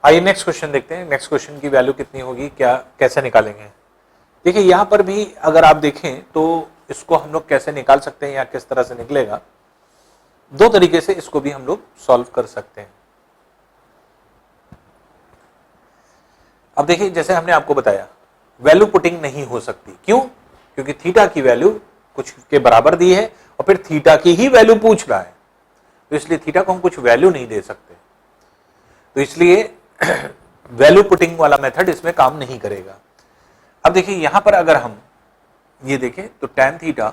आइए next question देखते हैं। नेक्स्ट क्वेश्चन की वैल्यू कितनी होगी, क्या कैसे निकालेंगे। देखिए यहां पर भी अगर आप देखें तो इसको हम लोग कैसे निकाल सकते हैं या किस तरह से निकलेगा, दो तरीके से इसको भी हम लोग सॉल्व कर सकते हैं। अब देखिए जैसे हमने आपको बताया वैल्यू पुटिंग नहीं हो सकती, क्यों? क्योंकि थीटा की वैल्यू कुछ के बराबर दी है और फिर थीटा की ही वैल्यू पूछ रहा है, तो इसलिए थीटा को हम कुछ वैल्यू नहीं दे सकते, तो इसलिए वैल्यू पुटिंग वाला मेथड इसमें काम नहीं करेगा। अब देखिए यहां पर अगर हम ये देखें तो tan theta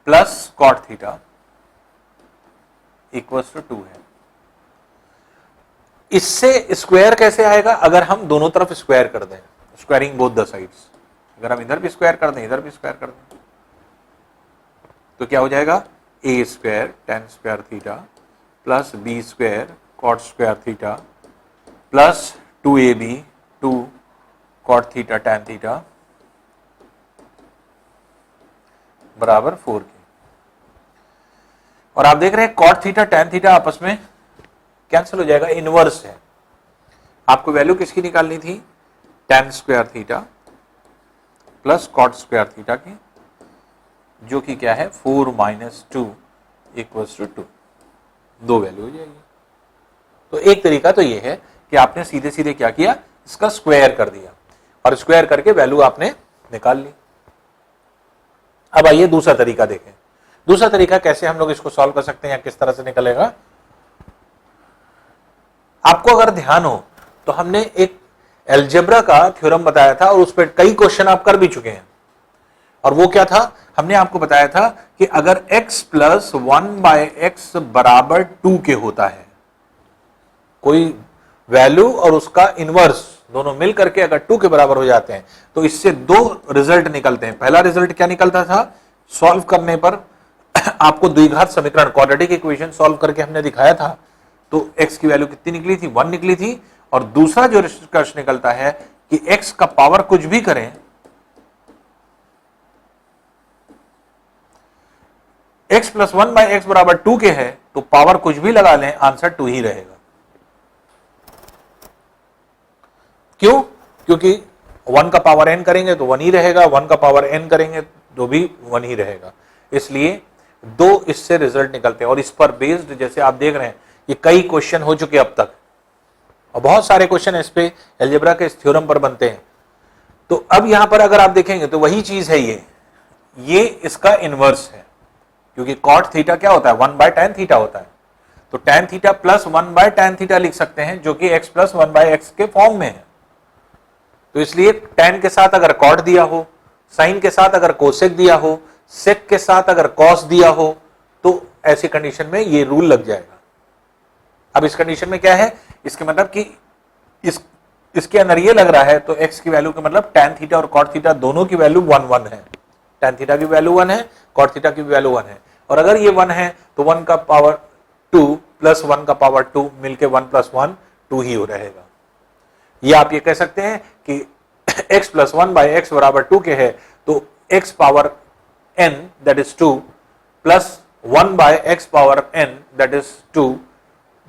plus cot theta equals to 2 है। इससे स्क्वायर कैसे आएगा? अगर हम दोनों तरफ स्क्वायर कर दें, स्क्वायरिंग बोथ द साइड्स, अगर हम इधर भी स्क्वायर कर दें इधर भी स्क्वायर कर दें तो क्या हो जाएगा? A square tan square theta plus B square cot square theta plus 2ab 2 cot theta tan theta बराबर 4 के। और आप देख रहे हैं कॉट थीटा tan थीटा आपस में कैंसिल हो जाएगा, इनवर्स है। आपको वैल्यू किसकी निकालनी थी? tan square theta plus cot square theta की, जो कि क्या है 4 माइनस 2 इक्वल्स टू 2, दो वैल्यू हो जाएगी। तो एक तरीका तो ये है कि आपने सीधे सीधे क्या किया, इसका स्क्वायर कर दिया और स्क्वायर करके वैल्यू आपने निकाल ली। अब आइए दूसरा तरीका देखें। दूसरा तरीका कैसे हम लोग इसको सॉल्व कर सकते हैं या किस तरह से निकलेगा। आपको अगर ध्यान हो तो हमने एक अलजेब्रा का थ्योरम बताया था और उस पर कई क्वेश्चन आप कर भी चुके हैं, और वो क्या था? हमने आपको बताया था कि अगर x प्लस 1/x बराबर 2 के होता है, कोई वैल्यू और उसका इनवर्स दोनों मिल करके अगर 2 के बराबर हो जाते हैं तो इससे दो रिजल्ट निकलते हैं। पहला रिजल्ट क्या निकलता था? सॉल्व करने पर आपको द्विघात समीकरण क्वाड्रेटिक इक्वेशन सॉल्व करके हमने दिखाया था, तो x की वैल्यू कितनी निकली थी? 1 निकली थी। और दूसरा जो निष्कर्ष निकलता है कि x का पावर कुछ भी करें, x प्लस 1/x बराबर 2 के है तो पावर कुछ भी लगा लें आंसर 2 ही रहेगा। क्यों? क्योंकि 1 का पावर n करेंगे तो 1 ही रहेगा, 1 का पावर n करेंगे तो भी 1 ही रहेगा। इसलिए दो इससे रिजल्ट निकलते हैं और इस पर बेस्ड जैसे आप देख रहे हैं ये कई क्वेश्चन हो चुके अब तक और बहुत सारे क्वेश्चन इस पे अलजेब्रा के इस थ्योरम पर बनते हैं। तो अब यहां पर अगर आप देखेंगे तो वही चीज है, ये इसका इनवर्स है, क्योंकि कॉट थीटा क्या होता है? 1/tan थीटा होता है, तो tan theta plus 1/tan theta लिख सकते हैं, जो कि x प्लस 1/x के फॉर्म में है। तो इसलिए tan के साथ अगर cot दिया हो, sin के साथ अगर कोसेक दिया हो, sec के साथ अगर cos दिया हो, तो ऐसी कंडीशन में ये रूल लग जाएगा। अब इस कंडीशन में क्या है? इसके मतलब कि इसके अंदर ये लग रहा है तो x की वैल्यू का मतलब tan थीटा और cot थीटा दोनों की वैल्यू 1 है। tan थीटा की वैल्यू 1 है, cot थीटा की वैल्यू 1 है, और अगर ये 1 है तो 1 का पावर 2 प्लस 1 का पावर 2 मिलके 1 प्लस 1 2 ही हो रहेगा। ये आप ये कह सकते हैं कि x प्लस 1/x बराबर 2 के है तो x power n that is 2 plus 1/x power n that is 2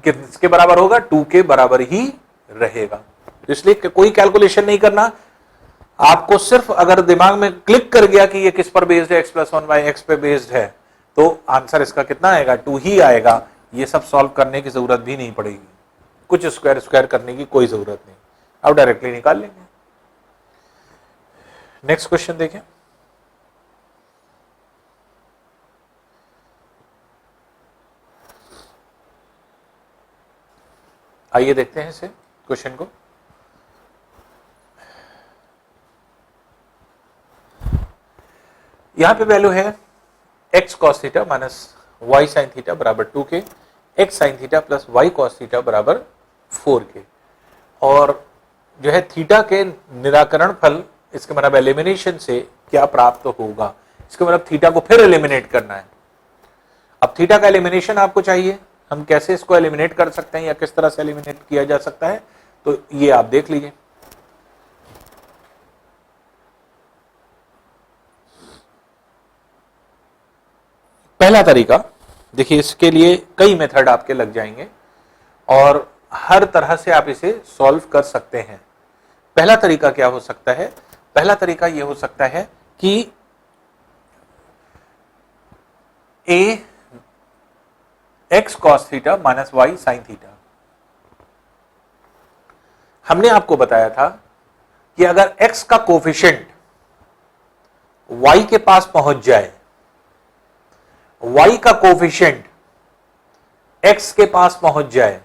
किसके बराबर होगा? 2 के बराबर ही रहेगा। इसलिए कोई कैलकुलेशन नहीं करना, आपको सिर्फ अगर दिमाग में क्लिक कर गया कि ये किस पर बेस्ड है, x प्लस 1/x पे बेस्ड है, तो आंसर इसका कितना आएगा? 2 ही आएगा। ये सब सॉल्व करने की जरूरत भी नहीं पड़ेगी, कुछ स्क्वायर करने की कोई जरूरत नहीं, आप डायरेक्टली निकाल लेंगे। नेक्स्ट क्वेश्चन देखें। आइए देखते हैं इसे क्वेश्चन को। यहां पे वैल्यू है x cos theta minus y sin theta बराबर 2 के, x sin theta plus y cos theta बराबर 4 के, और जो है थीटा के निराकरण फल, इसके मतलब एलिमिनेशन से क्या प्राप्त होगा, इसके मतलब थीटा को फिर एलिमिनेट करना है। अब थीटा का एलिमिनेशन आपको चाहिए, हम कैसे इसको एलिमिनेट कर सकते हैं या किस तरह से एलिमिनेट किया जा सकता है, तो ये आप देख लीजिए। पहला तरीका देखिए, इसके लिए कई मेथड आपके लग जाएंगे और हर तरह से आप इसे सॉल्व कर सकते हैं। पहला तरीका क्या हो सकता है? पहला तरीका यह हो सकता है कि A X cos theta minus Y sine theta. हमने आपको बताया था कि अगर x का कोफिशिएंट y के पास पहुंच जाए, y का कोफिशिएंट x के पास पहुंच जाए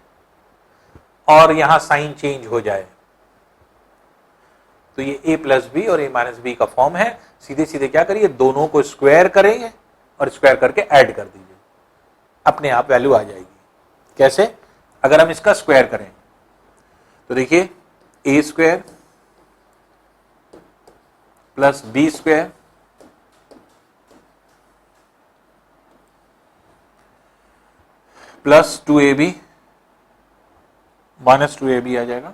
और यहां साइन चेंज हो जाए, तो ये a प्लस बी और a माइनस बी का फॉर्म है। सीधे सीधे क्या करिए, दोनों को स्क्वायर करेंगे और स्क्वायर करके ऐड कर दीजिए, अपने आप वैल्यू आ जाएगी। कैसे? अगर हम इसका स्क्वायर करें तो देखिए A square plus B square plus 2ab minus 2ab आ जाएगा,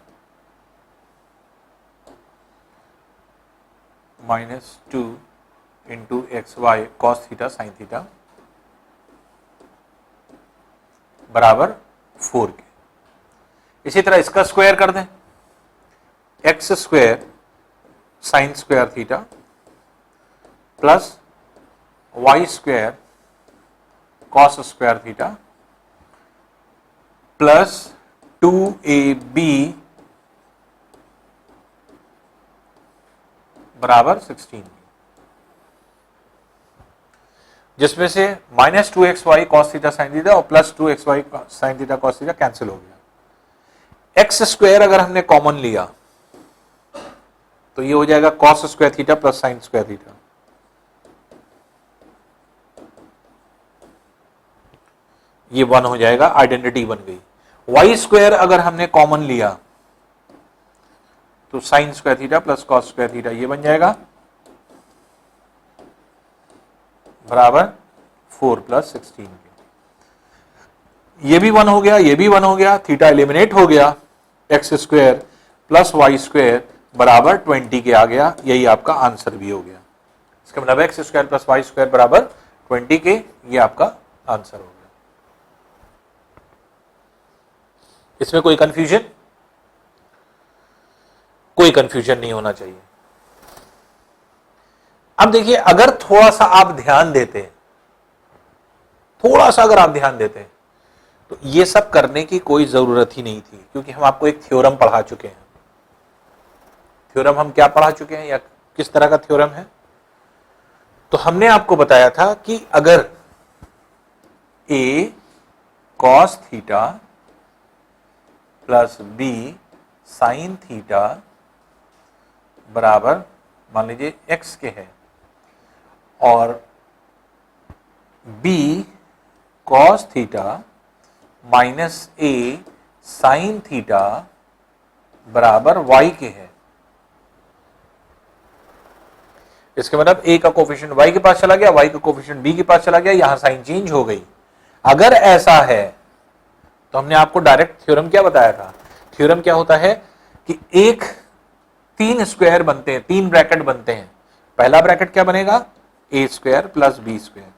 minus 2 into X Y cos theta sine theta बराबर 4 के। इसी तरह इसका स्क्वायर कर दें, X square sine square theta plus Y square cos square theta plus 2ab बराबर 16, जिसमें से minus 2xy cos theta sine theta और plus 2xy sine theta cos theta cancel हो गया। एक्स स्क्वायर अगर हमने कॉमन लिया तो ये हो जाएगा cos square theta plus sine square theta, ये 1 हो जाएगा, आइडेंटिटी बन गई। वाई स्क्वायर अगर हमने कॉमन लिया तो sine square theta plus cos square theta ये बन जाएगा बराबर 4 प्लस 16 के। ये भी 1 हो गया, ये भी 1 हो गया, थीटा एलिमिनेट हो गया, X square plus Y square बराबर 20 के आ गया। यही आपका आंसर भी हो गया। इसका मतलब X square plus Y square बराबर 20 के, ये आपका आंसर हो गया। इसमें कोई कंफ्यूजन? कोई कंफ्यूजन नहीं होना चाहिए। अब देखिए, अगर थोड़ा सा आप ध्यान देते, थोड़ा सा अगर आप ध्यान देते तो ये सब करने की कोई जरूरत ही नहीं थी, क्योंकि हम आपको एक थ्योरम पढ़ा चुके हैं। थ्योरम हम क्या पढ़ा चुके हैं या किस तरह का थ्योरम है? तो हमने आपको बताया था कि अगर a cos theta plus b sign theta बराबर मान लीजिए x के है और b cos theta minus a sign theta बराबर y के है, इसके मतलब a का कोफिशिएंट y के पास चला गया, y का कोफिशिएंट b के पास चला गया, यहां साइन चेंज हो गई। अगर ऐसा है तो हमने आपको डायरेक्ट थ्योरम क्या बताया था? थ्योरम क्या होता है कि एक 3 स्क्वायर बनते हैं, 3 ब्रैकेट बनते हैं। पहला ब्रैकेट क्या बनेगा? a square plus b square.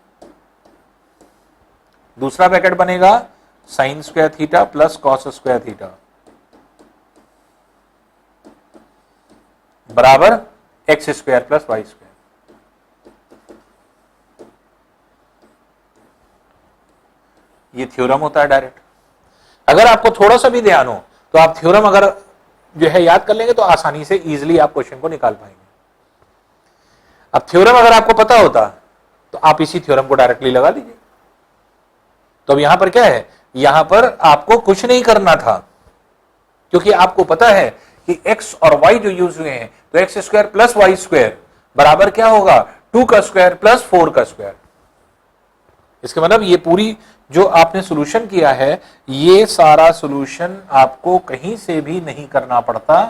दूसरा ब्रैकेट बनेगा sine square theta plus cos square theta बराबर X square plus Y square. ये थ्योरम होता है डायरेक्ट। अगर आपको थोड़ा सा भी ध्यान हो तो आप थ्योरम अगर जो है याद कर लेंगे तो आसानी से इजीली आप क्वेश्चन को निकाल पाएंगे। अब थ्योरम अगर आपको पता होता तो आप इसी थ्योरम को डायरेक्टली लगा दीजिए। तो अब यहां पर क्या है? यहां पर आपको कुछ नहीं करना था, क्योंकि आपको पता है कि x और y जो यूज हुए हैं, तो X square plus Y square बराबर क्या होगा? 2 का स्क्वायर प्लस 4 का स्क्वायर। इसके मतलब ये पूरी जो आपने सॉल्यूशन किया है, ये सारा सॉल्यूशन आपको कहीं से भी नहीं करना पड़ता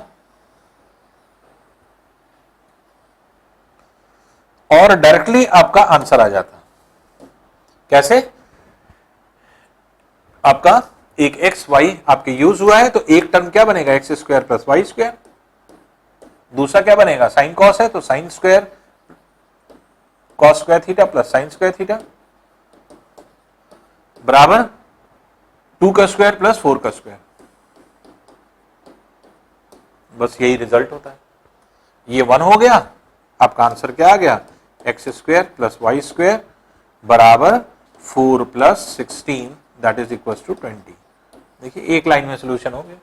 और डायरेक्टली आपका आंसर आ जाता। कैसे? आपका एक एक्स वाई आपके यूज हुआ है, तो एक टर्म क्या बनेगा? X square plus Y square. दूसरा क्या बनेगा? साइन कॉस है तो sine square cos square theta plus sine square theta. बराबर 2 का स्क्वायर प्लस 4 का स्क्वायर, बस यही रिजल्ट होता है। ये 1 हो गया, आपका आंसर क्या आ गया, X square plus Y square बराबर 4 plus 16 that is equal to 20। देखिए एक लाइन में सोल्यूशन हो गया।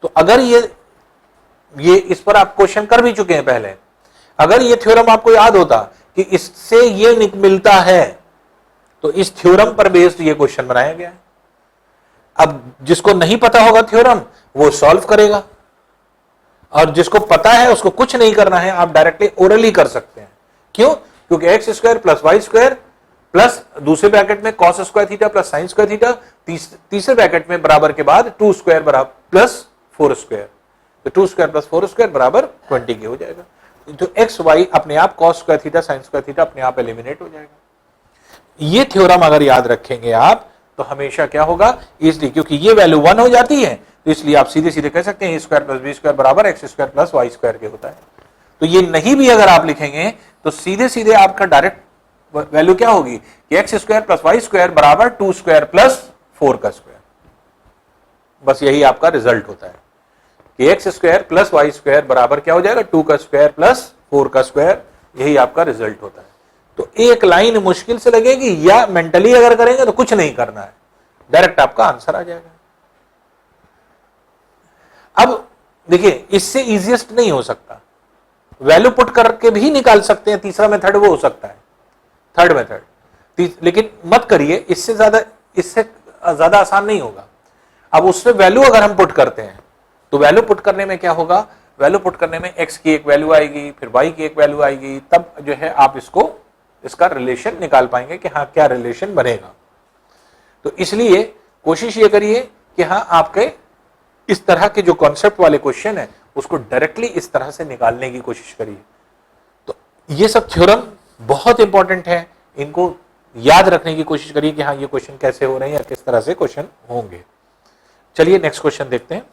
तो अगर ये इस पर आप क्वेश्चन कर भी चुके हैं पहले, अगर ये थ्योरम आपको याद होता कि इससे ये मिलता है, तो इस थ्योरम पर बेस्ड ये क्वेश्चन बनाया गया है। अब जिसको नहीं पता होगा थ्योरम वो सॉल्व करेगा, और जिसको पता है उसको कुछ नहीं करना है, आप डायरेक्टली ओरली कर सकते हैं। क्यों? क्योंकि X square plus Y square plus दूसरे ब्रैकेट में cos square theta plus sine square theta, तीसरे ब्रैकेट में बराबर के बाद 2 स्क्वायर बराबर प्लस 4 स्क्वायर, तो 2 स्क्वायर प्लस 4 स्क्वायर बराबर 20 के हो जाएगा। तो एक्स वाई अपने आप cos square theta sine square theta अपने आप एलिमिनेट हो जाएगा। ये थ्योरम अगर याद रखेंगे आप तो हमेशा क्या होगा, इसलिए क्योंकि ये वैल्यू 1 हो जाती है, तो इसलिए आप सीधे सीधे कह सकते हैं A square plus B square बराबर X square plus Y square के होता है। तो ये नहीं भी अगर आप लिखेंगे तो सीधे सीधे आपका डायरेक्ट वैल्यू क्या होगी कि X square plus Y square बराबर 2 स्क्वायर प्लस 4 का स्क्वायर। बस यही आपका रिजल्ट होता है कि X square plus Y square बराबर क्या हो जाएगा, 2 का स्क्वायर प्लस 4 का स्क्वायर, यही आपका रिजल्ट होता है। तो एक लाइन मुश्किल से लगेगी, या मेंटली अगर करेंगे तो कुछ नहीं करना है, डायरेक्ट आपका आंसर आ जाएगा। अब देखिए इससे इजीएस्ट नहीं हो सकता, वैल्यू पुट करके भी निकाल सकते हैं, तीसरा मेथड वो हो सकता है, थर्ड मेथड, लेकिन मत करिए, इससे ज्यादा आसान नहीं होगा। अब उसमें वैल्यू अगर हम पुट करते हैं तो वैल्यू पुट करने में क्या होगा, वैल्यू पुट करने में x की एक वैल्यू आएगी, फिर y की एक वैल्यू आएगी, तब जो है आप इसका रिलेशन निकाल पाएंगे कि हाँ क्या रिलेशन बनेगा। तो इसलिए कोशिश ये करिए कि हाँ आपके इस तरह के जो कॉन्सेप्ट वाले क्वेश्चन है उसको डायरेक्टली इस तरह से निकालने की कोशिश करिए। तो ये सब थ्योरम बहुत इंपॉर्टेंट है, इनको याद रखने की कोशिश करिए कि हाँ ये क्वेश्चन कैसे हो रहे हैं या किस तरह से क्वेश्चन होंगे। चलिए नेक्स्ट क्वेश्चन देखते हैं।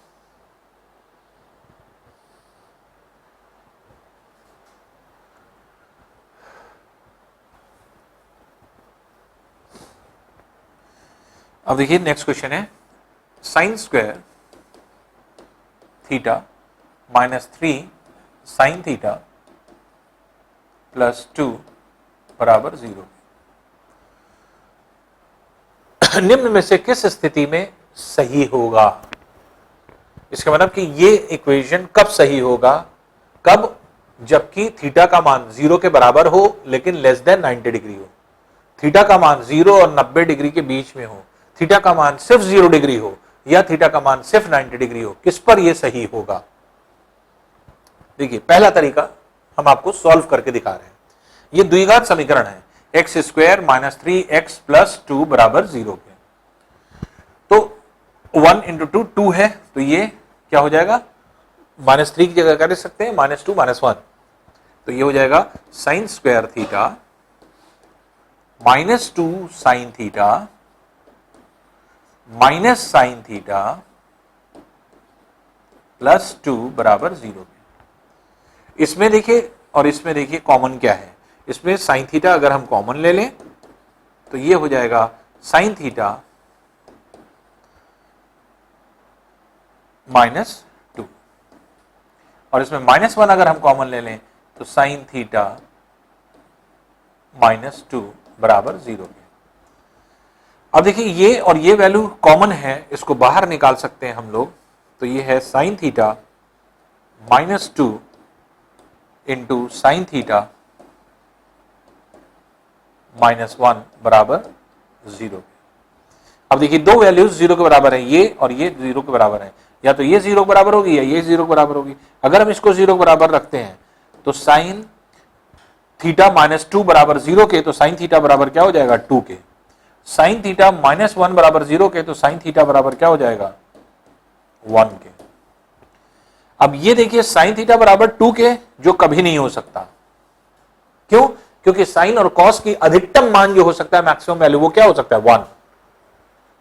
अब देखिए नेक्स्ट क्वेश्चन है sign square theta minus 3 sign theta plus 2 बराबर 0। निम्न में से किस स्थिति में सही होगा? इसका मतलब कि ये इक्वेशन कब सही होगा, कब, जबकि थीटा का मान 0 के बराबर हो लेकिन लेस देन 90 डिग्री हो, थीटा का मान 0 और 90 डिग्री के बीच में हो, थीटा का मान सिर्फ 0 डिग्री हो या थीटा का मान सिर्फ 90 डिग्री हो, किस पर यह सही होगा? देखिए पहला तरीका हम आपको सॉल्व करके दिखा रहे हैं। यह द्विघात समीकरण है, x square minus 3x plus 2 बराबर 0 के। तो 1 इंटू 2 2 है, तो ये क्या हो जाएगा, -3 की जगह कर सकते हैं -2 -1, तो ये हो जाएगा sine square theta -2 sine theta minus sign theta plus 2 बराबर 0। इसमें देखिए और इसमें देखिए कॉमन क्या है, इसमें साइन थीटा अगर हम कॉमन ले लें तो ये हो जाएगा साइन थीटा -2, और इसमें -1 अगर हम कॉमन ले लें तो साइन थीटा -2 बराबर 0। अब देखिए ये और ये वैल्यू कॉमन है, इसको बाहर निकाल सकते हैं हम लोग, तो ये है sine theta -2 into sign theta -1 बराबर 0। अब देखिए दो वैल्यूज 0 के बराबर है, ये और ये 0 के बराबर है, या तो ये 0 के बराबर होगी या ये 0 के बराबर होगी। अगर हम इसको 0 के बराबर रखते हैं तो साइन थीटा -2 बराबर 0 के, तो साइन थीटा बराबर क्या हो जाएगा 2 के, साइन थीटा -1 बराबर 0 के, तो साइन थीटा बराबर क्या हो जाएगा 1 के। अब ये देखिए साइन थीटा बराबर 2 के जो कभी नहीं हो सकता, क्यों? क्योंकि साइन और कॉस की अधिकतम मान जो हो सकता है, मैक्सिमम वैल्यू, वो क्या हो सकता है 1।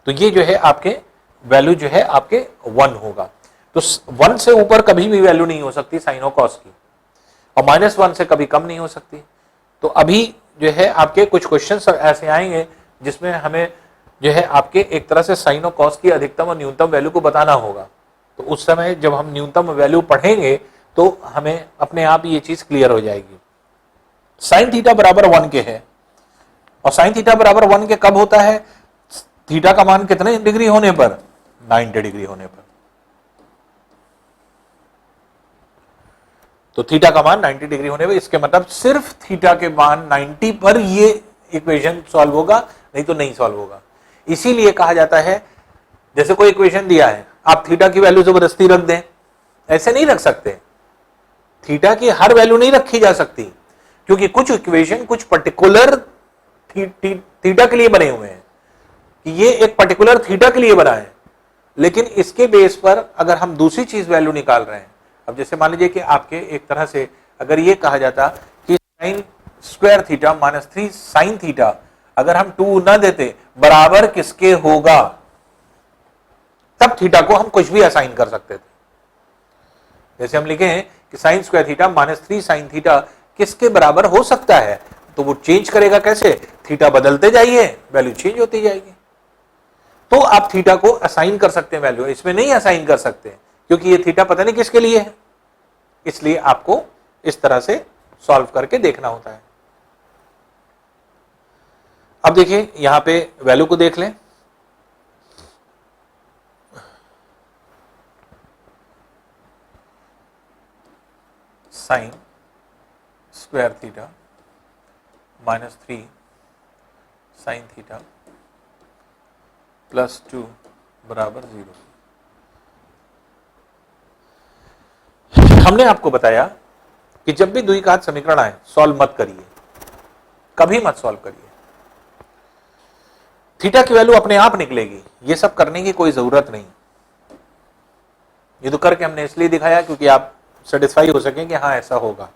तो ये जो है आपके वैल्यू जो है आपके 1 होगा, तो 1 से ऊपर कभी भी वैल्यू नहीं हो सकती साइन और कॉस की, और -1 से कभी कम नहीं हो सकती। तो अभी जो है आपके कुछ क्वेश्चंस ऐसे आएंगे जिसमें हमें जो है आपके एक तरह से साइन और कॉस की अधिकतम और न्यूनतम वैल्यू को बताना होगा। तो उस समय जब हम न्यूनतम वैल्यू पढ़ेंगे तो हमें अपने आप ये चीज क्लियर हो जाएगी। साइन थीटा बराबर 1 के है, और साइन थीटा बराबर 1 के कब होता है? थीटा का मान कितने डिग्री होने पर? 90 डिग्री होने पर। तो थीटा का मान 90 डिग्री होने पर, इसके मतलब सिर्फ थीटा के मान 90 पर ये इक्वेशन सॉल्व होगा, नहीं तो नहीं सॉल्व होगा। इसीलिए कहा जाता है, जैसे कोई इक्वेशन दिया है, आप थीटा की वैल्यू जबरदस्ती रख दें, ऐसे नहीं रख सकते। थीटा की हर वैल्यू नहीं रखी जा सकती, क्योंकि कुछ इक्वेशन कुछ पर्टिकुलर थीटा के लिए बने हुए हैं कि ये एक पर्टिकुलर थीटा के लिए बना है, लेकिन इसके बेस पर अगर हम दूसरी चीज वैल्यू निकाल रहे हैं, अब जैसे मान लीजिए कि आपके एक तरह से अगर ये कहा जाता कि sign square theta minus 3 sine theta, अगर हम 2 ना देते बराबर किसके होगा, तब थीटा को हम कुछ भी असाइन कर सकते थे। जैसे हम लिखे हैं कि sign square theta minus 3 sine theta किसके बराबर हो सकता है, तो वो चेंज करेगा कैसे? थीटा बदलते जाइए, वैल्यू चेंज होती जाएगी। तो आप थीटा को असाइन कर सकते हैं वैल्यू, इसमें नहीं असाइन कर सकते क्योंकि ये थीटा पता नहीं किसके लिए है। इसलिए आपको इस तरह से सॉल्व करके देखना होता है। अब देखिए यहां पे वैल्यू को देख लें। Sign square theta minus 3 sign theta plus 2 बराबर 0। हमने आपको बताया कि जब भी द्विघात समीकरण आए सॉल्व मत करिए, कभी मत सॉल्व करिए। थीटा की वैल्यू अपने आप निकलेगी, ये सब करने की कोई जरूरत नहीं। ये तो करके हमने इसलिए दिखाया क्योंकि आप सेटिस्फाई हो सकें कि हाँ ऐसा होगा।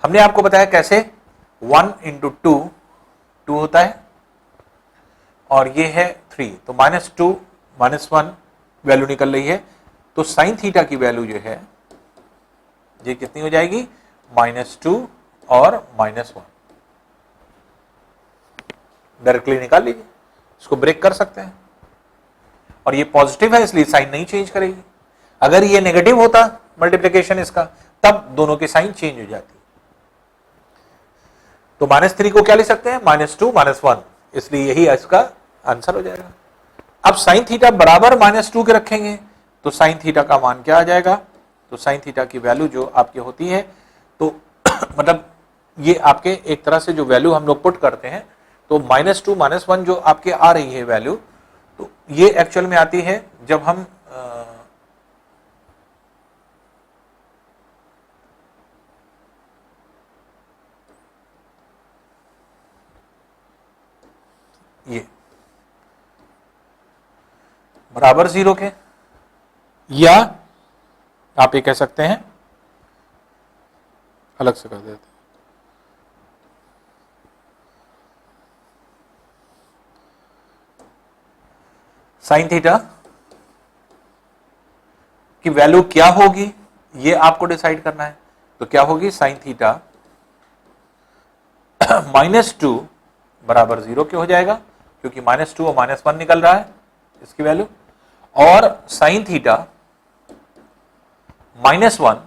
हमने आपको बताया कैसे 1 इंटू 2 होता है और ये है 3, तो -2 -1 वैल्यू निकल रही है। तो साइन थीटा की वैल्यू जो है ये कितनी हो जाएगी? -2 और -1। डायरेक्टली निकाल लीजिए, इसको ब्रेक कर सकते हैं। और ये पॉजिटिव है इसलिए साइन नहीं चेंज करेगी। अगर ये नेगेटिव होता मल्टीप्लिकेशन इसका, तब दोनों की साइन चेंज हो जाती। तो -3 को क्या लिख सकते हैं? -2 -1, इसलिए यही इसका आंसर हो जाएगा। अब साइन थीटा बराबर -2 के रखेंगे तो साइन थीटा का मान क्या आ जाएगा? तो साइन थीटा की वैल्यू जो आपकी होती है, तो मतलब ये आपके एक तरह से जो वैल्यू हम लोग पुट करते हैं, तो -2 -1 जो आपके आ रही है वैल्यू, तो ये एक्चुअल में आती है जब हम ये बराबर 0 के, या आप ये कह सकते हैं अलग से कर देते हैं, साइन थीटा की वैल्यू क्या होगी ये आपको डिसाइड करना है। तो क्या होगी? साइन थीटा -2 बराबर 0 के हो जाएगा, क्योंकि -2 और -1 निकल रहा है इसकी वैल्यू, और साइन थीटा -1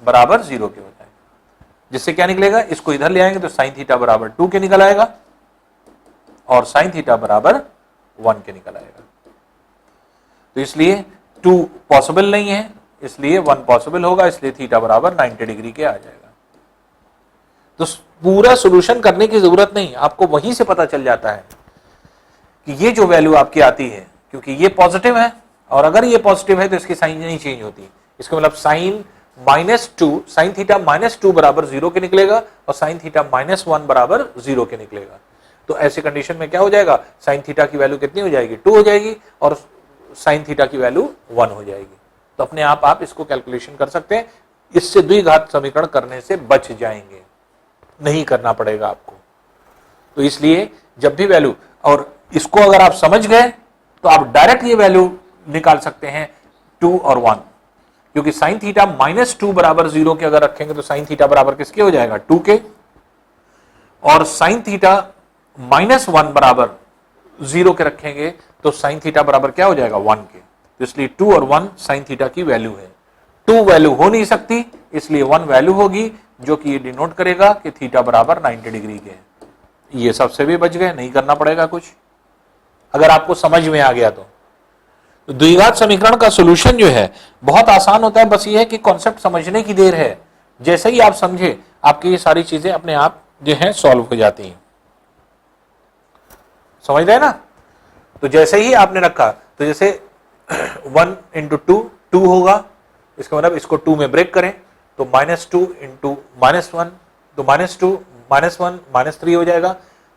बराबर 0 के हो जाएगा। जिससे क्या निकलेगा? इसको इधर ले आएंगे तो साइन थीटा बराबर 2 के निकल आएगा और साइन थीटा बराबर 1 के निकल आएगा। तो इसलिए 2 पॉसिबल नहीं है, इसलिए 1 पॉसिबल होगा, इसलिए थीटा बराबर 90 डिग्री के आ जाएगा। तो पूरा सॉल्यूशन करने की जरूरत नहीं, आपको वहीं से पता चल जाता है कि ये जो वैल्यू आपकी आती है, क्योंकि ये पॉजिटिव है और अगर ये पॉजिटिव है तो इसकी साइन नहीं चेंज होती। इसका मतलब साइन -2 साइन थीटा -2 बराबर 0 के निकलेगा और साइन थीटा -1 बराबर 0 के निकलेगा। तो ऐसी कंडीशन में क्या हो जाएगा? साइन थीटा की वैल्यू कितनी हो जाएगी? 2 हो जाएगी और साइन थीटा की वैल्यू 1 हो जाएगी। तो अपने आप इसको कैलकुलेशन कर सकते हैं। इससे द्विघात समीकरण करने से बच जाएंगे, नहीं करना पड़ेगा आपको। तो इसलिए जब भी वैल्यू, और इसको अगर आप समझ गए तो आप डायरेक्ट ये वैल्यू निकाल सकते हैं 2 और 1, क्योंकि साइन थीटा -2 बराबर 0 के अगर रखेंगे तो साइन थीटा बराबर किसके हो जाएगा? 2 के, और साइन थीटा -1 बराबर 0 के रखेंगे तो साइन थीटा बराबर क्या हो जाएगा 1 के, तो इसलिए 2 और 1 साइन थीटा की वैल्यू है। 2 वैल्यू हो नहीं सकती, इसलिए 1 वैल्यू होगी, जो कि ये डिनोट करेगा कि थीटा बराबर 90 डिग्री के है। ये सबसे भी बच गए, नहीं करना पड़ेगा कुछ, अगर आपको समझ में आ गया तो। द्विघात समीकरण का सॉल्यूशन जो है बहुत आसान होता है, बस ये है कि कॉन्सेप्ट समझने की देर है। जैसे ही आप समझे, आपकी ये सारी चीजें अपने आप जो है सॉल्व हो जाती हैं। समझ रहे हैं ना? तो जैसे ही आपने रखा, तो जैसे 1 इंटू 2 होगा, इसका मतलब इसको 2 में ब्रेक करें तो -2 इंटू -1, तो -2 -1 -3 हो जाएगा।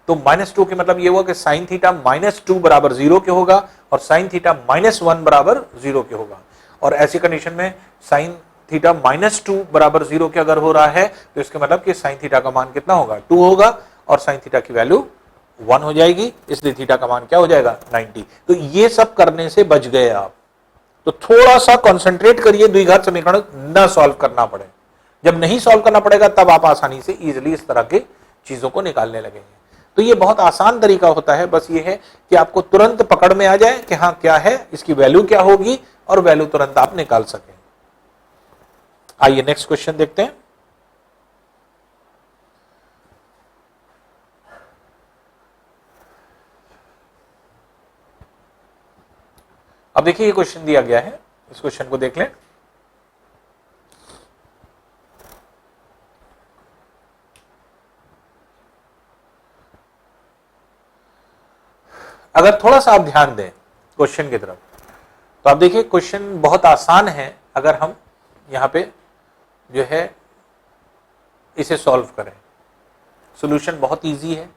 तो -2 के मतलब ये हुआ कि साइन थीटा -2 बराबर 0 के होगा और साइन थीटा -1 बराबर 0 के होगा। और ऐसी कंडीशन में साइन थीटा -2 बराबर 0 के अगर हो रहा है तो इसका मतलब कि साइन थीटा का मान कितना होगा 2 होगा और साइन थीटा की वैल्यू 1 हो जाएगी, इसलिए थीटा का मान क्या हो जाएगा 90। तो ये सब करने से बच गए आप। तो थोड़ा सा कंसंट्रेट करिए, द्विघात समीकरण न सॉल्व करना पड़े। जब नहीं सॉल्व करना पड़ेगा तब आप आसानी से इजीली इस तरह की चीजों को निकालने लगेंगे। तो ये बहुत आसान तरीका होता है, बस ये है कि आपको तुरंत पकड़ में आ जाए कि हाँ क्या है, इसकी वैल्यू क्या होगी और वैल्यू तुरंत आप निकाल सकें। आइए नेक्स्ट क्वेश्चन देखते हैं। अब देखिए ये क्वेश्चन दिया गया है, इस क्वेश्चन को देख लें। अगर थोड़ा सा आप ध्यान दें क्वेश्चन की तरफ, तो आप देखिए क्वेश्चन बहुत आसान है। अगर हम यहां पे जो है इसे सॉल्व करें, सॉल्यूशन बहुत इजी है।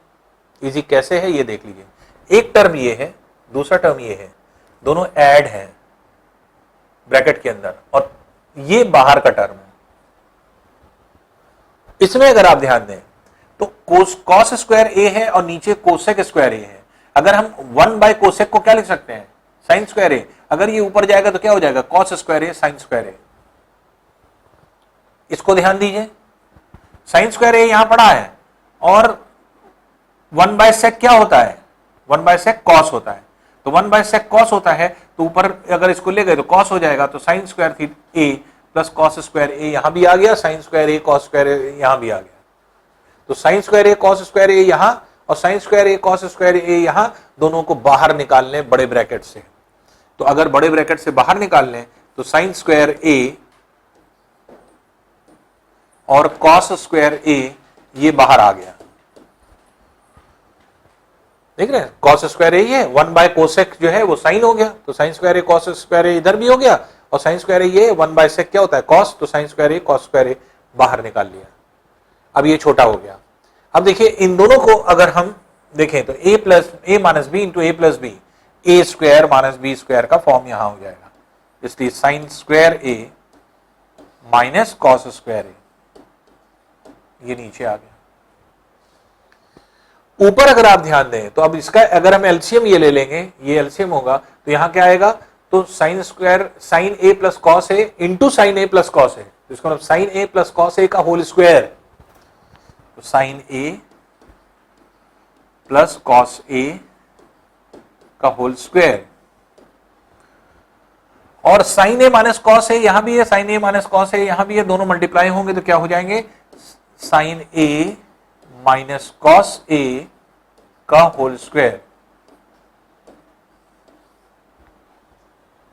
इजी कैसे है ये देख लीजिए। एक टर्म ये है, दूसरा टर्म ये है, दोनों ऐड हैं ब्रैकेट के अंदर और ये बाहर का टर्म है। इसमें अगर आप ध्यान दें तो कॉस स्क्वायर ए है और नीचे कोसेक स्क्वायर ए है। अगर हम 1 बाय कोसेक को क्या लिख सकते हैं साइन स्क्वायर ए, अगर ये ऊपर जाएगा तो क्या हो जाएगा कॉस स्क्वायर ए साइन स्क्वायर ए। इसको ध्यान दीजिए, साइन स्क्वायर ए यहां पड़ा है और 1 बाय सेक क्या होता है 1 बाय सेक कॉस होता है। तो 1 बाय सेक कॉस होता है, तो ऊपर अगर इसको ले गए तो कॉस हो जाएगा। तो साइन स्क्वायर थी ए प्लस कॉस स्क्वायर ए यहां भी आ गया, साइन स्क्वायर ए कॉस स्क्वायर ए यहां भी आ गया। तो साइन स्क्वायर ए कॉस स्क्वायर ए यहां और साइन स्क्वायर ए कॉस स्क्वायर ए यहां, दोनों को बाहर निकाल लें बड़े ब्रैकेट से। तो अगर बड़े ब्रैकेट से बाहर निकाल लें तो साइन स्क्वायर ए और कॉस स्क्वायर ए ये बाहर आ गया। देख रहे हैं कॉस स्क्वायर ए ये 1 बाय कोसेक जो है वो साइन हो गया, तो साइन स्क्वायर ए कॉस स्क्वायर ए इधर भी हो गया और साइन स्क्वायर ए ये 1 बाय सेक क्या होता है कॉस, तो साइन स्क्वायर ए कॉस स्क्वायर ए बाहर निकाल लिया। अब ये छोटा हो गया। अब देखिए इन दोनों को अगर हम देखें तो a minus b into a plus b, a square minus b square का फॉर्म यहां हो जाएगा। इसलिए sine square a minus cos square a ये नीचे आ गया। ऊपर अगर आप ध्यान दें तो अब इसका अगर हम एलसीएम ये ले लेंगे, ये एलसीएम होगा तो यहां क्या आएगा तो sine square sine A plus cos A into sine A plus cos A, इसको मतलब sign A plus cos A का होल स्क्वायर, तो sign A plus cos A का होल स्क्वायर। और sign A minus cos A यहां भी है, sign A minus cos A यहां भी है, दोनों मल्टीप्लाई होंगे तो क्या हो जाएंगे sign A minus cos A का होल स्क्वायर।